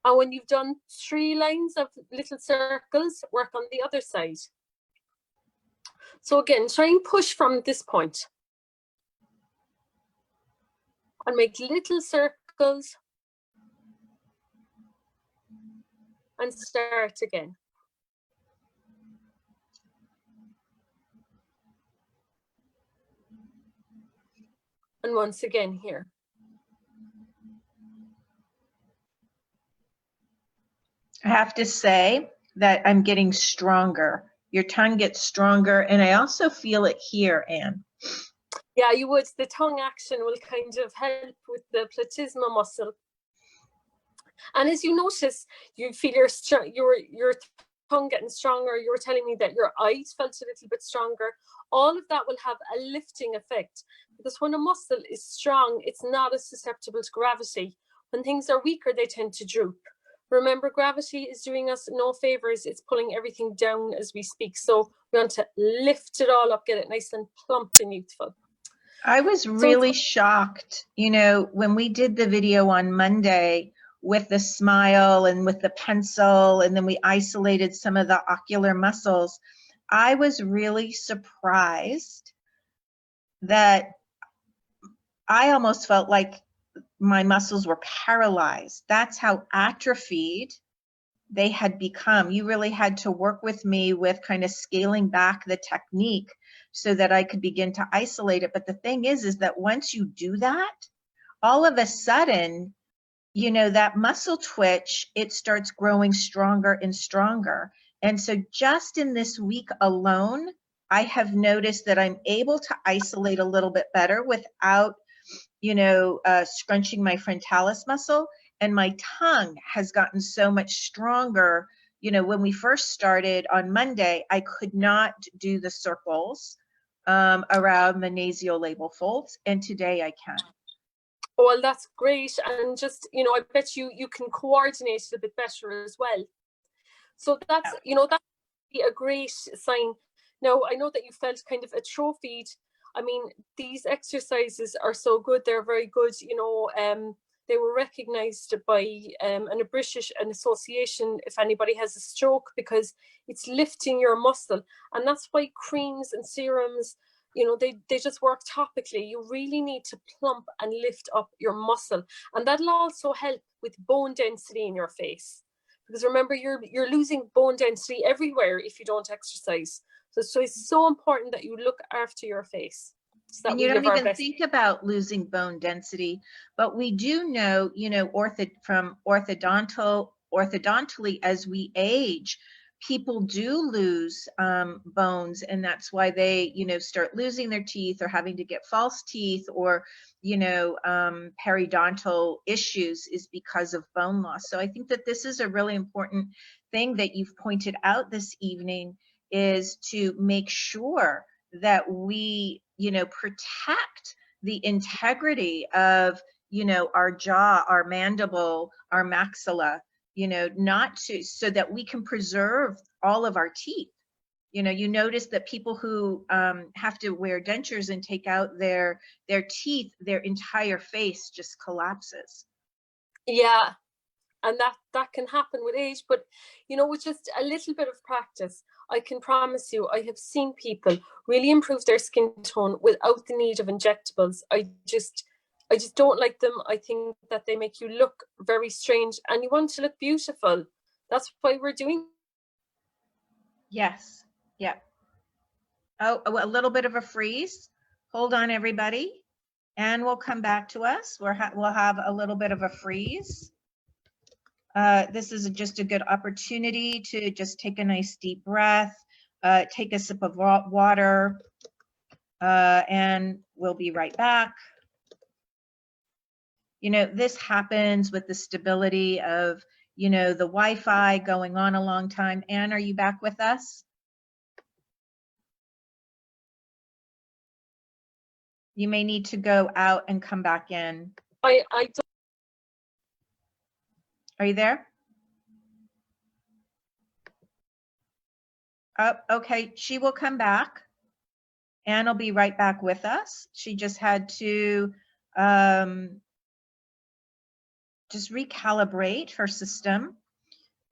And when you've done 3 lines of little circles, work on the other side. So again, try and push from this point and make little circles and start again. And once again here. I have to say that I'm getting stronger. Your tongue gets stronger, and I also feel it here, Anne. Yeah, you would. The tongue action will kind of help with the platysma muscle. And as you notice, you feel your tongue getting stronger. You were telling me that your eyes felt a little bit stronger. All of that will have a lifting effect, because when a muscle is strong, it's not as susceptible to gravity. When things are weaker, they tend to droop. Remember, gravity is doing us no favors. It's pulling everything down as we speak. So we want to lift it all up, get it nice and plump and youthful. I was really shocked, when we did the video on Monday with the smile and with the pencil, and then we isolated some of the ocular muscles. I was really surprised that I almost felt like my muscles were paralyzed. That's how atrophied they had become. You really had to work with me with kind of scaling back the technique so that I could begin to isolate it. But the thing is that once you do that, all of a sudden, you know, that muscle twitch, it starts growing stronger and stronger. And so just in this week alone, I have noticed that I'm able to isolate a little bit better without, you know, scrunching my frontalis muscle. And my tongue has gotten so much stronger. You know, when we first started on Monday, I could not do the circles around the nasolabial folds, and today I can. Well, that's great. And just, you know, I bet you can coordinate it a bit better as well. So that's, you know, that's a great sign. Now, I know that you felt kind of atrophied. I mean, these exercises are so good. They're very good. You know, they were recognized by an association if anybody has a stroke, because it's lifting your muscle. And that's why creams and serums, you know, they just work topically. You really need to plump and lift up your muscle. And that'll also help with bone density in your face. Because remember, you're losing bone density everywhere if you don't exercise. So it's so important that you look after your face. So and you don't even think about losing bone density, but we do know, you know, from orthodontally, as we age, people do lose bones, and that's why they, you know, start losing their teeth or having to get false teeth, or, you know, periodontal issues is because of bone loss. So I think that this is a really important thing that you've pointed out this evening, is to make sure that we, you know, protect the integrity of, you know, our jaw, our mandible, our maxilla, you know, not to, so that we can preserve all of our teeth. You know, you notice that people who have to wear dentures and take out their teeth, their entire face just collapses. Yeah, and that can happen with age, but you know, with just a little bit of practice, I can promise you, I have seen people really improve their skin tone without the need of injectables. I just don't like them. I think that they make you look very strange, and you want to look beautiful. That's why we're doing. Yes. Yeah. Oh, a little bit of a freeze. Hold on, everybody. Ann will come back to us. We'll have a little bit of a freeze. This is just a good opportunity to just take a nice deep breath, take a sip of water, and we'll be right back. You know, this happens with the stability of, you know, the Wi-Fi going on a long time. Ann, are you back with us? You may need to go out and come back in. I don't. Are you there? Oh, okay, she will come back. Ann will be right back with us. She just had to just recalibrate her system,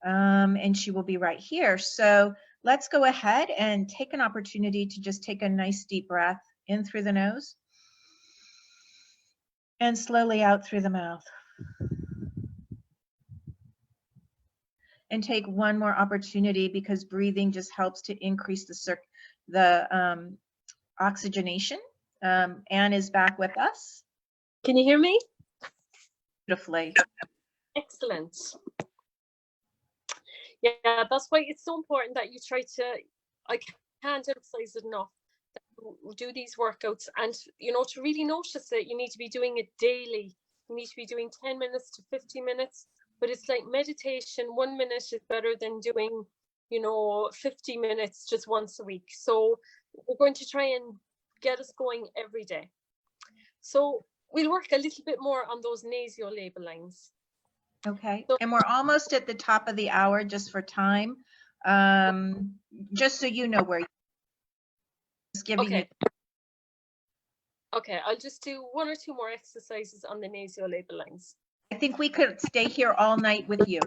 and she will be right here. So let's go ahead and take an opportunity to just take a nice deep breath in through the nose and slowly out through the mouth. And take one more opportunity, because breathing just helps to increase the oxygenation. Ann is back with us. Can you hear me? Beautifully. Excellent. Yeah, that's why it's so important that you try to, I can't emphasize it enough, that you do these workouts, and, you know, to really notice it, you need to be doing it daily. You need to be doing 10 minutes to 50 minutes, but it's like meditation. 1 minute is better than doing, you know, 50 minutes just once a week. So we're going to try and get us going every day. So we'll work a little bit more on those nasolabial lines. Okay, so, and we're almost at the top of the hour, just for time. Just so you know where you're just giving okay. you. Okay, I'll just do 1 or 2 more exercises on the nasolabial lines. I think we could stay here all night with you.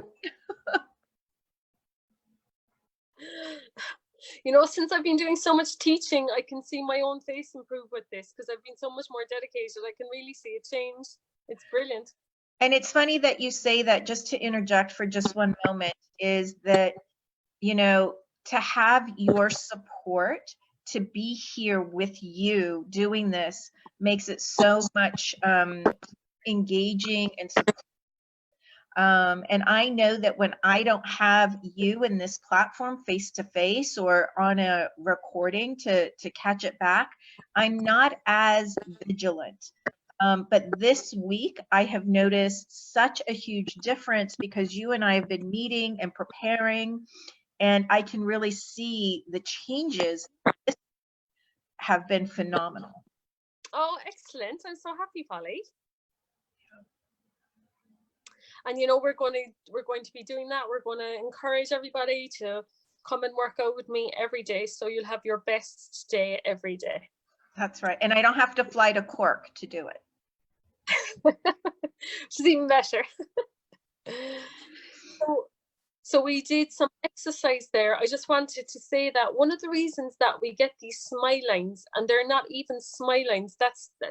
You know, since I've been doing so much teaching, I can see my own face improve with this, because I've been so much more dedicated. I can really see a change. It's brilliant. And it's funny that you say that, just to interject for just one moment, is that, you know, to have your support, to be here with you doing this makes it so much engaging and and I know that when I don't have you in this platform face to face or on a recording to catch it back, I'm not as vigilant. But this week I have noticed such a huge difference because you and I have been meeting and preparing, and I can really see the changes have been phenomenal. Oh, excellent. I'm so happy, Polly. And you know, we're going to be doing that. We're going to encourage everybody to come and work out with me every day, so you'll have your best day every day. That's right. And I don't have to fly to Cork to do it. Which is even better. So we did some exercise there. I just wanted to say that one of the reasons that we get these smile lines, and they're not even smile lines,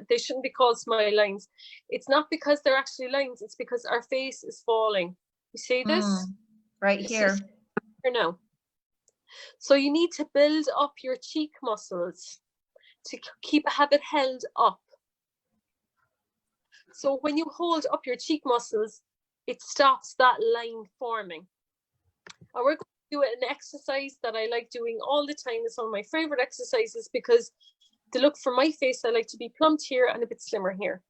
they shouldn't be called smile lines. It's not because they're actually lines, it's because our face is falling. You see this? Right here. Here now. So you need to build up your cheek muscles to have it held up. So when you hold up your cheek muscles, it stops that line forming. And we're going to do an exercise that I like doing all the time. It's one of my favorite exercises because the look for my face, I like to be plumped here and a bit slimmer here.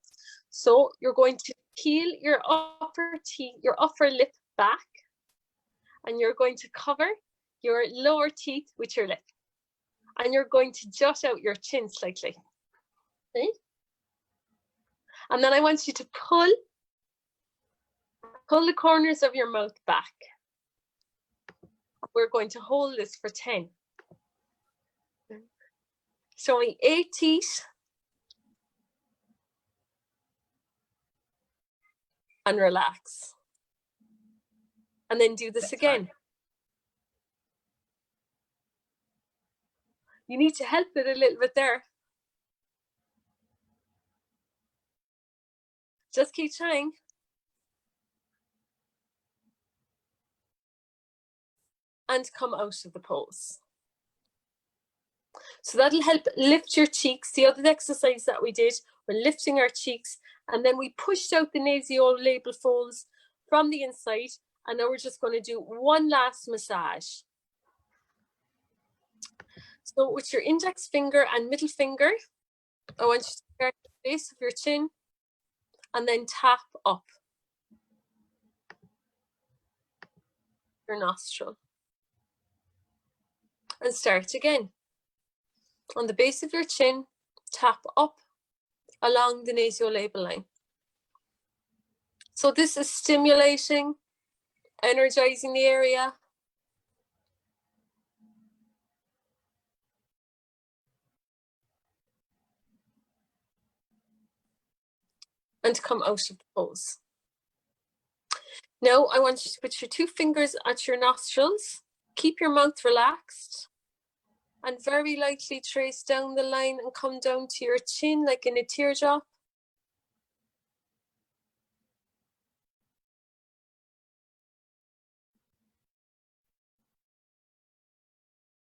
So you're going to peel your upper lip back, and you're going to cover your lower teeth with your lip, and you're going to jut out your chin slightly. Okay? And then I want you to pull the corners of your mouth back. We're going to hold this for 10. Showing 8 teeth. And relax. And then do this again. You need to help it a little bit there. Just keep trying. And come out of the pose. So that'll help lift your cheeks. The other exercise that we did, we're lifting our cheeks, and then we pushed out the nasolabial folds from the inside, and now we're just going to do one last massage. So with your index finger and middle finger, I want you to start at the base of your chin and then tap up your nostril. And start again. On the base of your chin, tap up along the nasolabial line. So this is stimulating, energizing the area. And come out of the pose. Now I want you to put your 2 fingers at your nostrils. Keep your mouth relaxed. And very lightly trace down the line and come down to your chin like in a teardrop.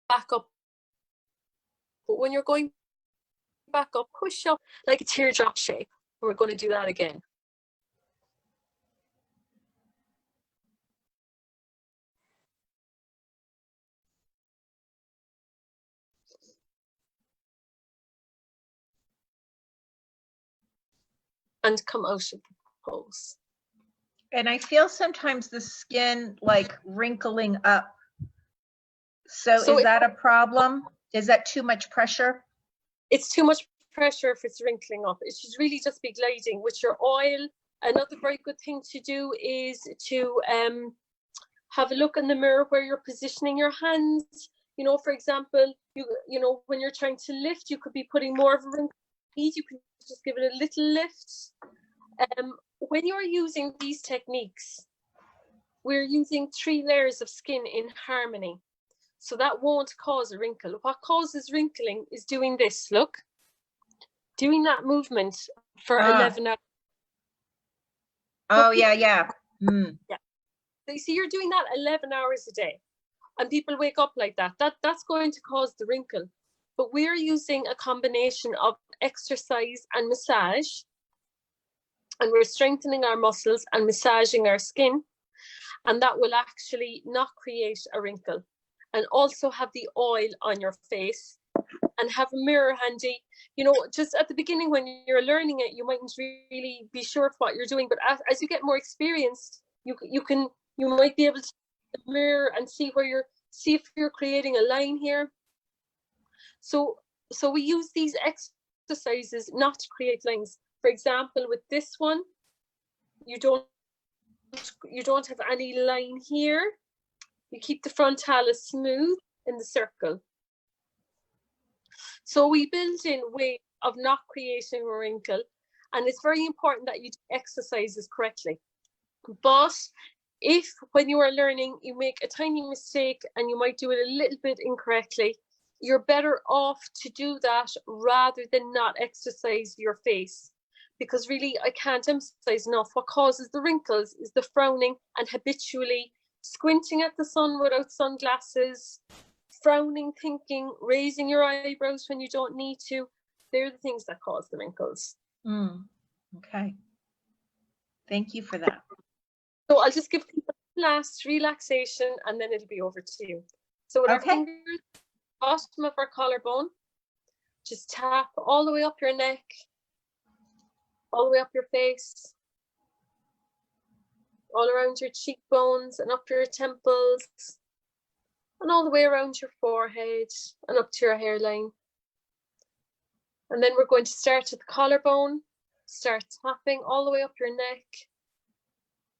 Back up. But when you're going back up, push up like a teardrop shape. We're going to do that again. And come out of the pose. And I feel sometimes the skin like wrinkling up. So is that a problem? Is that too much pressure? It's too much pressure if it's wrinkling up. It should really just be gliding with your oil. Another very good thing to do is to have a look in the mirror where you're positioning your hands. You know, for example, you know, when you're trying to lift, you could be putting more of a wrinkle. You can just give it a little lift. When you're using these techniques, we're using 3 layers of skin in harmony. So that won't cause a wrinkle. What causes wrinkling is doing this, look. Doing that movement for 11 hours. Oh, yeah, yeah. Mm. Yeah. So you see, you're doing that 11 hours a day, and people wake up like that. That's going to cause the wrinkle. But we're using a combination of exercise and massage, and we're strengthening our muscles and massaging our skin, and that will actually not create a wrinkle. And also have the oil on your face, and have a mirror handy. You know, just at the beginning when you're learning it, you mightn't really be sure of what you're doing, but as you get more experienced, you might be able to see the mirror and see if you're creating a line here. So we use these exercises not to create lines. For example, with this one, you don't have any line here. You keep the frontalis smooth in the circle. So we build in ways of not creating a wrinkle, and it's very important that you do exercises correctly. But if when you are learning you make a tiny mistake and you might do it a little bit incorrectly, you're better off to do that rather than not exercise your face. Because really, I can't emphasize enough, what causes the wrinkles is the frowning and habitually squinting at the sun without sunglasses, frowning, thinking, raising your eyebrows when you don't need to. They're the things that cause the wrinkles. Okay. Thank you for that. So I'll just give people last relaxation and then it'll be over to you. So with our fingers, bottom of our collarbone, just tap all the way up your neck, all the way up your face, all around your cheekbones and up your temples, and all the way around your forehead and up to your hairline. And then we're going to start at the collarbone, start tapping all the way up your neck,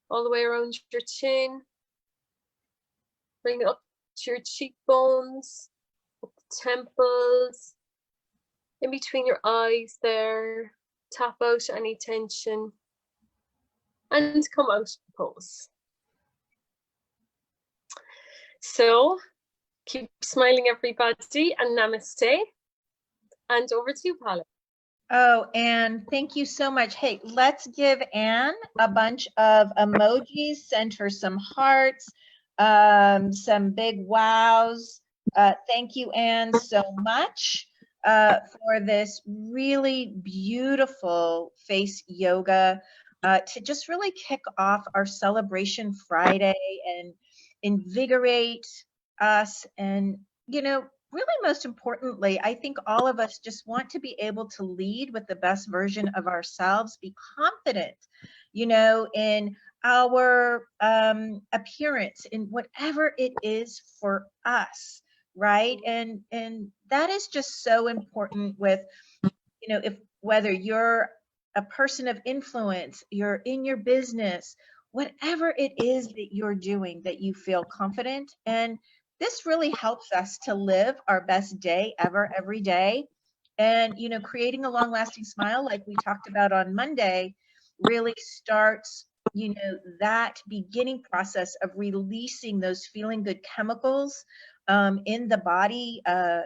all the way around your chin, bring it up to your cheekbones, up the temples, in between your eyes there, tap out any tension, and come out of pose. So keep smiling, everybody, and namaste. And over to you, Paula. Oh, Ann, thank you so much. Hey, let's give Ann a bunch of emojis, send her some hearts, some big wows. Thank you, Ann, so much for this really beautiful face yoga to just really kick off our Celebration Friday and invigorate us. And, you know, really most importantly, I think all of us just want to be able to lead with the best version of ourselves, be confident, you know, in our appearance, in whatever it is for us, right? And that is just so important with, you know, if whether you're a person of influence, you're in your business, whatever it is that you're doing, that you feel confident. And this really helps us to live our best day ever, every day. And, you know, creating a long lasting smile, like we talked about on Monday, really starts, you know, that beginning process of releasing those feeling good chemicals in the body,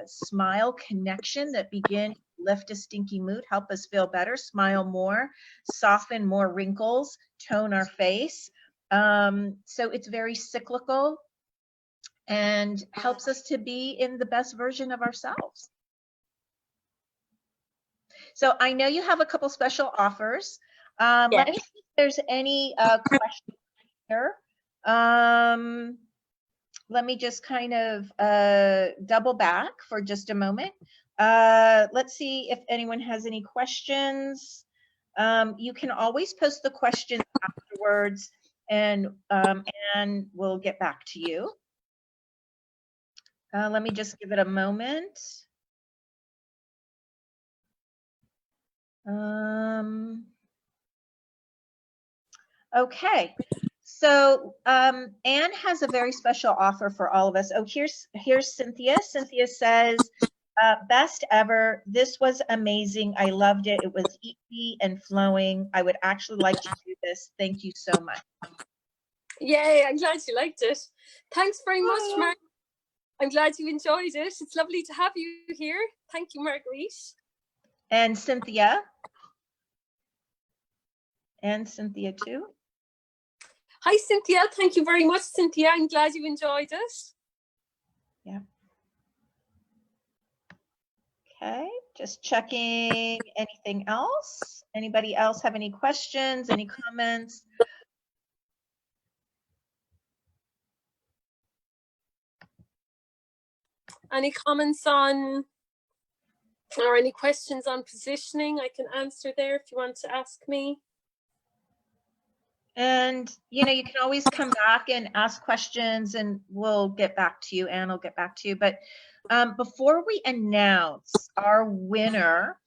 smile connection that begin to lift a stinky mood, help us feel better, smile more, soften more wrinkles, tone our face. So it's very cyclical and helps us to be in the best version of ourselves. So I know you have a couple special offers. Yes. Let me see if there's any questions here. Let me just kind of double back for just a moment. Let's see if anyone has any questions. You can always post the questions afterwards, and we'll get back to you. Let me just give it a moment. Okay, so Ann has a very special offer for all of us. Oh, here's Cynthia. Cynthia says, best ever. This was amazing. I loved it. It was easy and flowing. I would actually like to do this. Thank you so much. Yay, I'm glad you liked it. Thanks very much, Mark. I'm glad you enjoyed it. It's lovely to have you here. Thank you, Marguerite. And Cynthia. And Cynthia too. Hi, Cynthia. Thank you very much, Cynthia. I'm glad you enjoyed it. Yeah. Okay, just checking anything else. Anybody else have any questions, any comments? Any comments on, or any questions on positioning? I can answer there if you want to ask me. And, you know, you can always come back and ask questions and we'll get back to you. Ann will get back to you. But before we announce our winner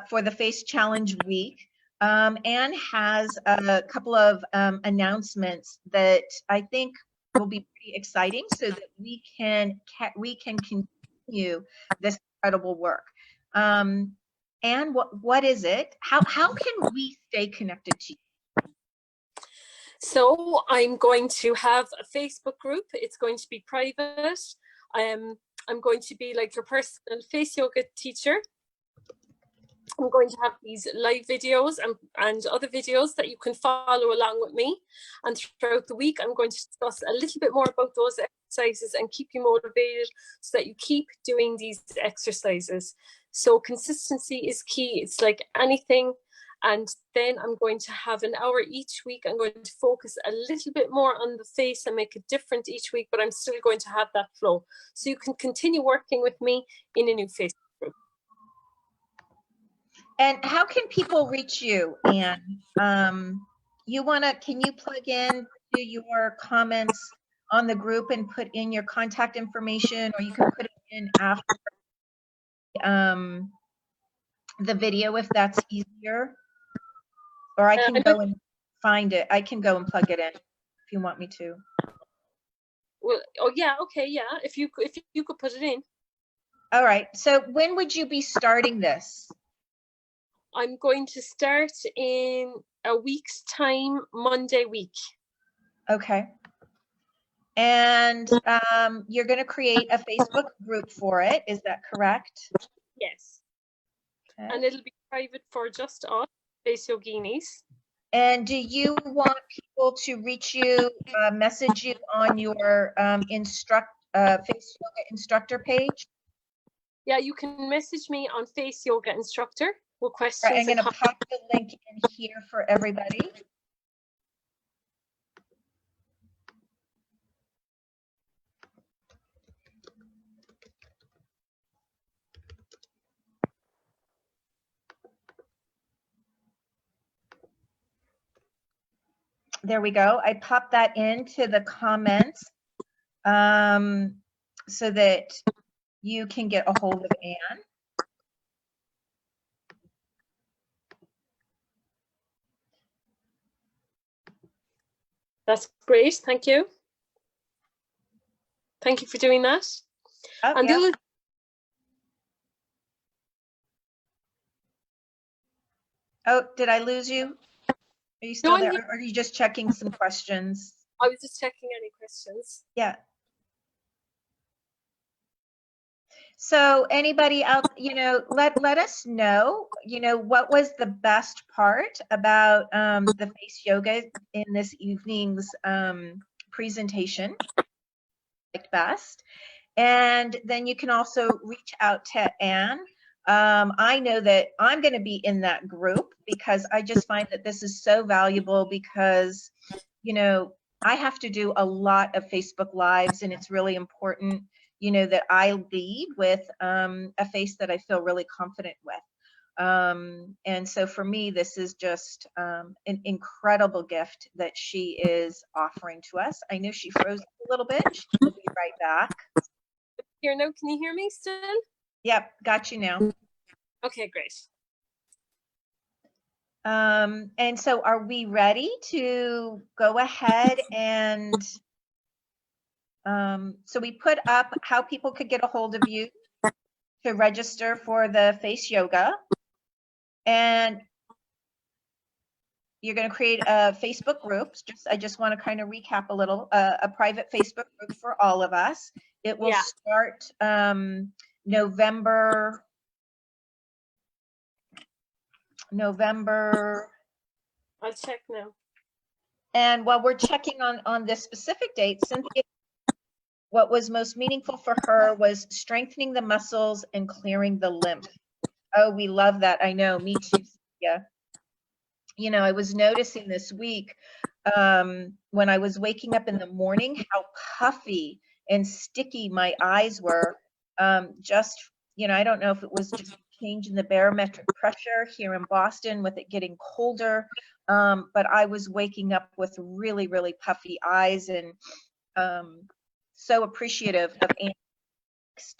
for the Face Challenge Week, Ann has a couple of announcements that I think will be pretty exciting so that we can continue this incredible work. Ann, what is it? How can we stay connected to you? So I'm going to have a Facebook group. It's going to be private. I'm going to be like your personal face yoga teacher. I'm going to have these live videos and other videos that you can follow along with me. And throughout the week, I'm going to discuss a little bit more about those exercises and keep you motivated so that you keep doing these exercises. So consistency is key. It's like anything. And then I'm going to have an hour each week. I'm going to focus a little bit more on the face and make it different each week, but I'm still going to have that flow. So you can continue working with me in a new face group. And how can people reach you, Ann? Can you plug in to your comments on the group and put in your contact information, or you can put it in after the video if that's easier? Or I can go and find it. I can go and plug it in if you want me to. Well, oh yeah, okay, yeah. If you could put it in. All right. So when would you be starting this? I'm going to start in a week's time, Monday week. Okay. And you're going to create a Facebook group for it. Is that correct? Yes. Okay. And it'll be private for just us, Face Yoginis. And do you want people to reach you, message you on your Face Yoga Instructor page? Yeah, you can message me on Face Yoga Instructor with questions. Right, I'm going to pop the link in here for everybody. There we go. I popped that into the comments so that you can get a hold of Ann. That's great. Thank you. Thank you for doing that. Oh, and yeah. Oh, did I lose you? Are you still there? Or are you just checking some questions? I was just checking any questions. Yeah. So anybody out, you know, let us know, you know, what was the best part about the face yoga in this evening's presentation, like best. And then you can also reach out to Ann. I know that I'm going to be in that group because I just find that this is so valuable because, you know, I have to do a lot of Facebook Lives and it's really important, you know, that I lead with a face that I feel really confident with. And so for me, this is just an incredible gift that she is offering to us. I know she froze a little bit. She'll be right back. Here now, can you hear me still? Yep, got you now. Okay, great. And so are we ready to go ahead and so we put up how people could get a hold of you to register for the face yoga, and you're going to create a Facebook group. I just want to kind of recap a little, a private Facebook group for all of us. It will start November. I'll check now. And while we're checking on this specific date, Cynthia, what was most meaningful for her was strengthening the muscles and clearing the lymph. Oh, we love that. I know, me too, Cynthia. You know, I was noticing this week when I was waking up in the morning, how puffy and sticky my eyes were. Just, you know, I don't know if it was just a change in the barometric pressure here in Boston with it getting colder, but I was waking up with really, really puffy eyes, and so appreciative of Ann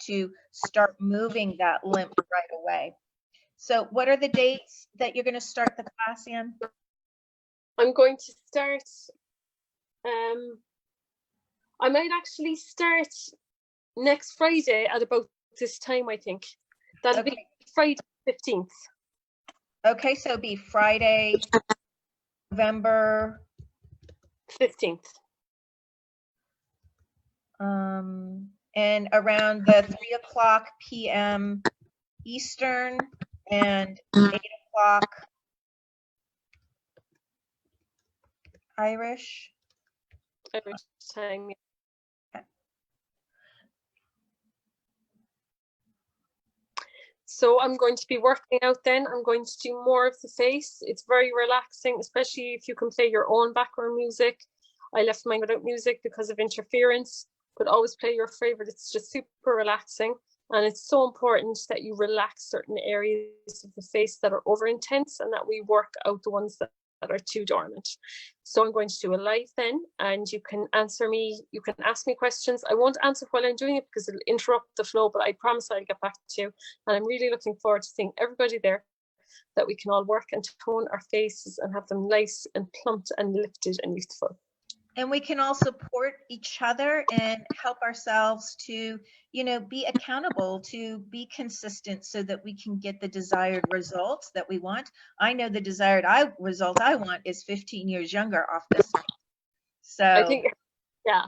to start moving that lymph right away. So what are the dates that you're going to start the class, Ann? I'm going to start, I might actually start next Friday at about this time, I think. That'll be Friday 15th. Okay, so it'll be Friday, November 15th. And around the 3:00 p.m. Eastern and 8:00 Irish time. So I'm going to be working out then. I'm going to do more of the face. It's very relaxing, especially if you can play your own background music. I left mine without music because of interference, but always play your favorite. It's just super relaxing. And it's so important that you relax certain areas of the face that are over intense and that we work out the ones that are too dormant. So I'm going to do a live then, and you can answer me, you can ask me questions. I won't answer while I'm doing it because it'll interrupt the flow, but I promise I'll get back to you. And I'm really looking forward to seeing everybody there, that we can all work and tone our faces and have them nice and plumped and lifted and youthful. And we can all support each other and help ourselves to, you know, be accountable, to be consistent so that we can get the desired results that we want. I know the desired result I want is 15 years younger off this. So I think, yeah,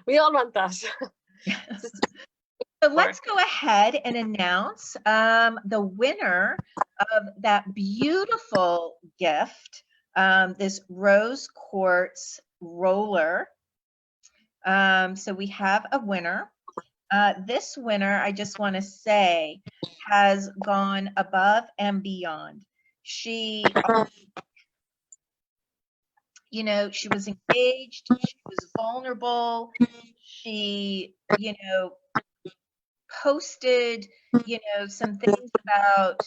we all want that. So let's go ahead and announce the winner of that beautiful gift, this rose quartz roller. So we have a winner. This winner, I just want to say, has gone above and beyond. She, you know, she was engaged, she was vulnerable, she, you know, posted, you know, some things about,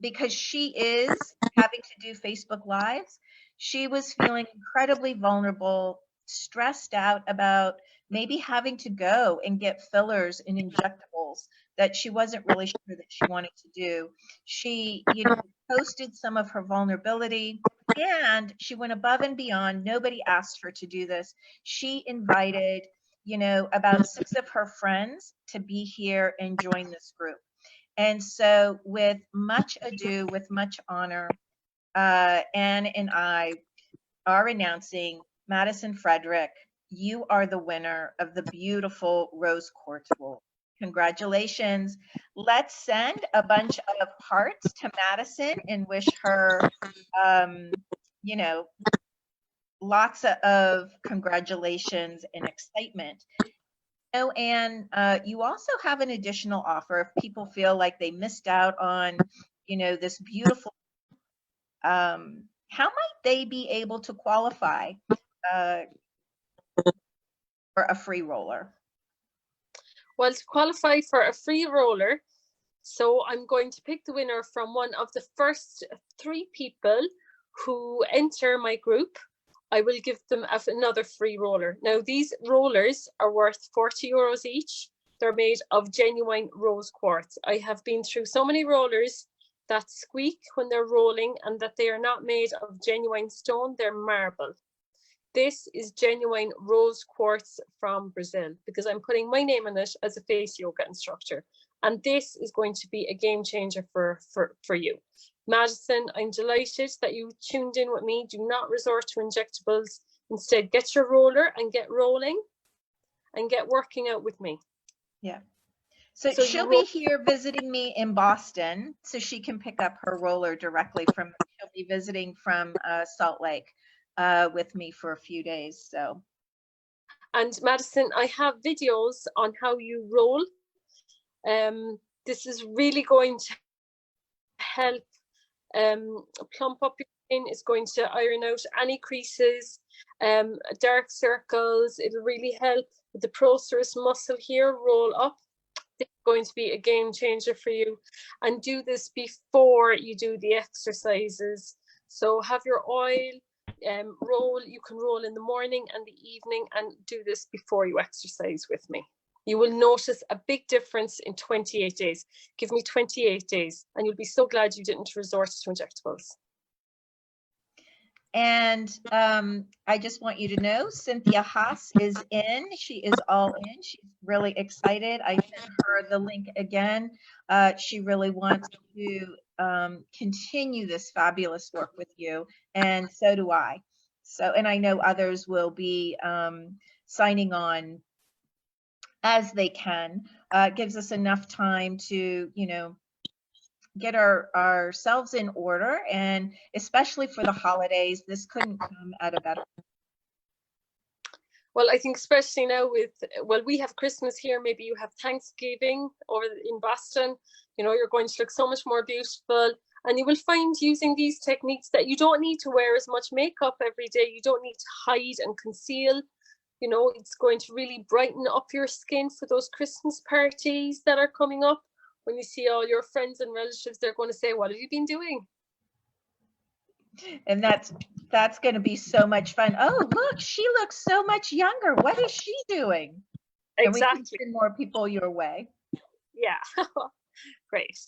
because she is having to do Facebook Lives, she was feeling incredibly vulnerable, stressed out about maybe having to go and get fillers and injectables that she wasn't really sure that she wanted to do. She, you know, posted some of her vulnerability, and she went above and beyond. Nobody asked her to do this. She invited, you know, about 6 of her friends to be here and join this group. And so with much ado, with much honor, Ann and I are announcing, Madison Frederick, you are the winner of the beautiful rose quartz roll. Congratulations. Let's send a bunch of hearts to Madison and wish her, you know, lots of congratulations and excitement. Oh, and you also have an additional offer if people feel like they missed out on, you know, this beautiful, how might they be able to qualify for a free roller? Well, to qualify for a free roller, so I'm going to pick the winner from one of the first 3 people who enter my group. I will give them another free roller. Now, these rollers are worth 40 euros each. They're made of genuine rose quartz. I have been through so many rollers that squeak when they're rolling and that they are not made of genuine stone, they're marble. This is genuine rose quartz from Brazil because I'm putting my name on it as a face yoga instructor. And this is going to be a game changer for you. Madison, I'm delighted that you tuned in with me. Do not resort to injectables. Instead, get your roller and get rolling and get working out with me. Yeah. So she'll be here visiting me in Boston, so she can pick up her roller directly from, she'll be visiting from Salt Lake with me for a few days. So. And Madison, I have videos on how you roll. This is really going to help plump up your skin. It's going to iron out any creases, dark circles. It'll really help with the procerus muscle here roll up. It's going to be a game changer for you. And do this before you do the exercises. So have your oil, roll. You can roll in the morning and the evening, and do this before you exercise with me. You will notice a big difference in 28 days. Give me 28 days and you'll be so glad you didn't resort to injectables. And I just want you to know, Cynthia Haas is in. She is all in. She's really excited. I sent her the link again. She really wants to continue this fabulous work with you, and so do I. So, and I know others will be signing on as they can. It gives us enough time to, you know, get ourselves in order, and especially for the holidays, this couldn't come at a better. Well, I think especially now with, well, we have Christmas here, maybe you have Thanksgiving over in Boston, you know, you're going to look so much more beautiful, and you will find using these techniques that you don't need to wear as much makeup every day. You don't need to hide and conceal. You know, it's going to really brighten up your skin for those Christmas parties that are coming up. When you see all your friends and relatives, they're going to say, what have you been doing? And that's going to be so much fun. Oh, look, she looks so much younger. What is she doing? Exactly. And we can send more people your way. Yeah. Great.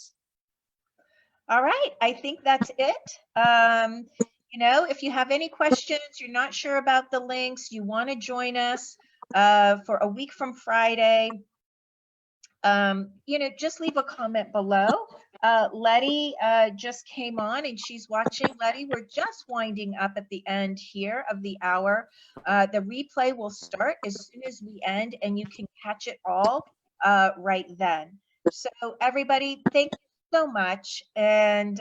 All right. I think that's it. You know, if you have any questions, you're not sure about the links, you want to join us for a week from Friday, you know, just leave a comment below. Letty just came on and she's watching. Letty, we're just winding up at the end here of the hour. The replay will start as soon as we end, and you can catch it all right then. So everybody, thank you so much. And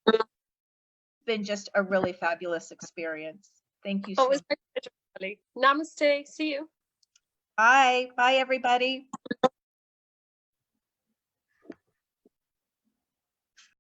it's been just a really fabulous experience. Thank you so much. Namaste. See you. Bye. Bye, everybody.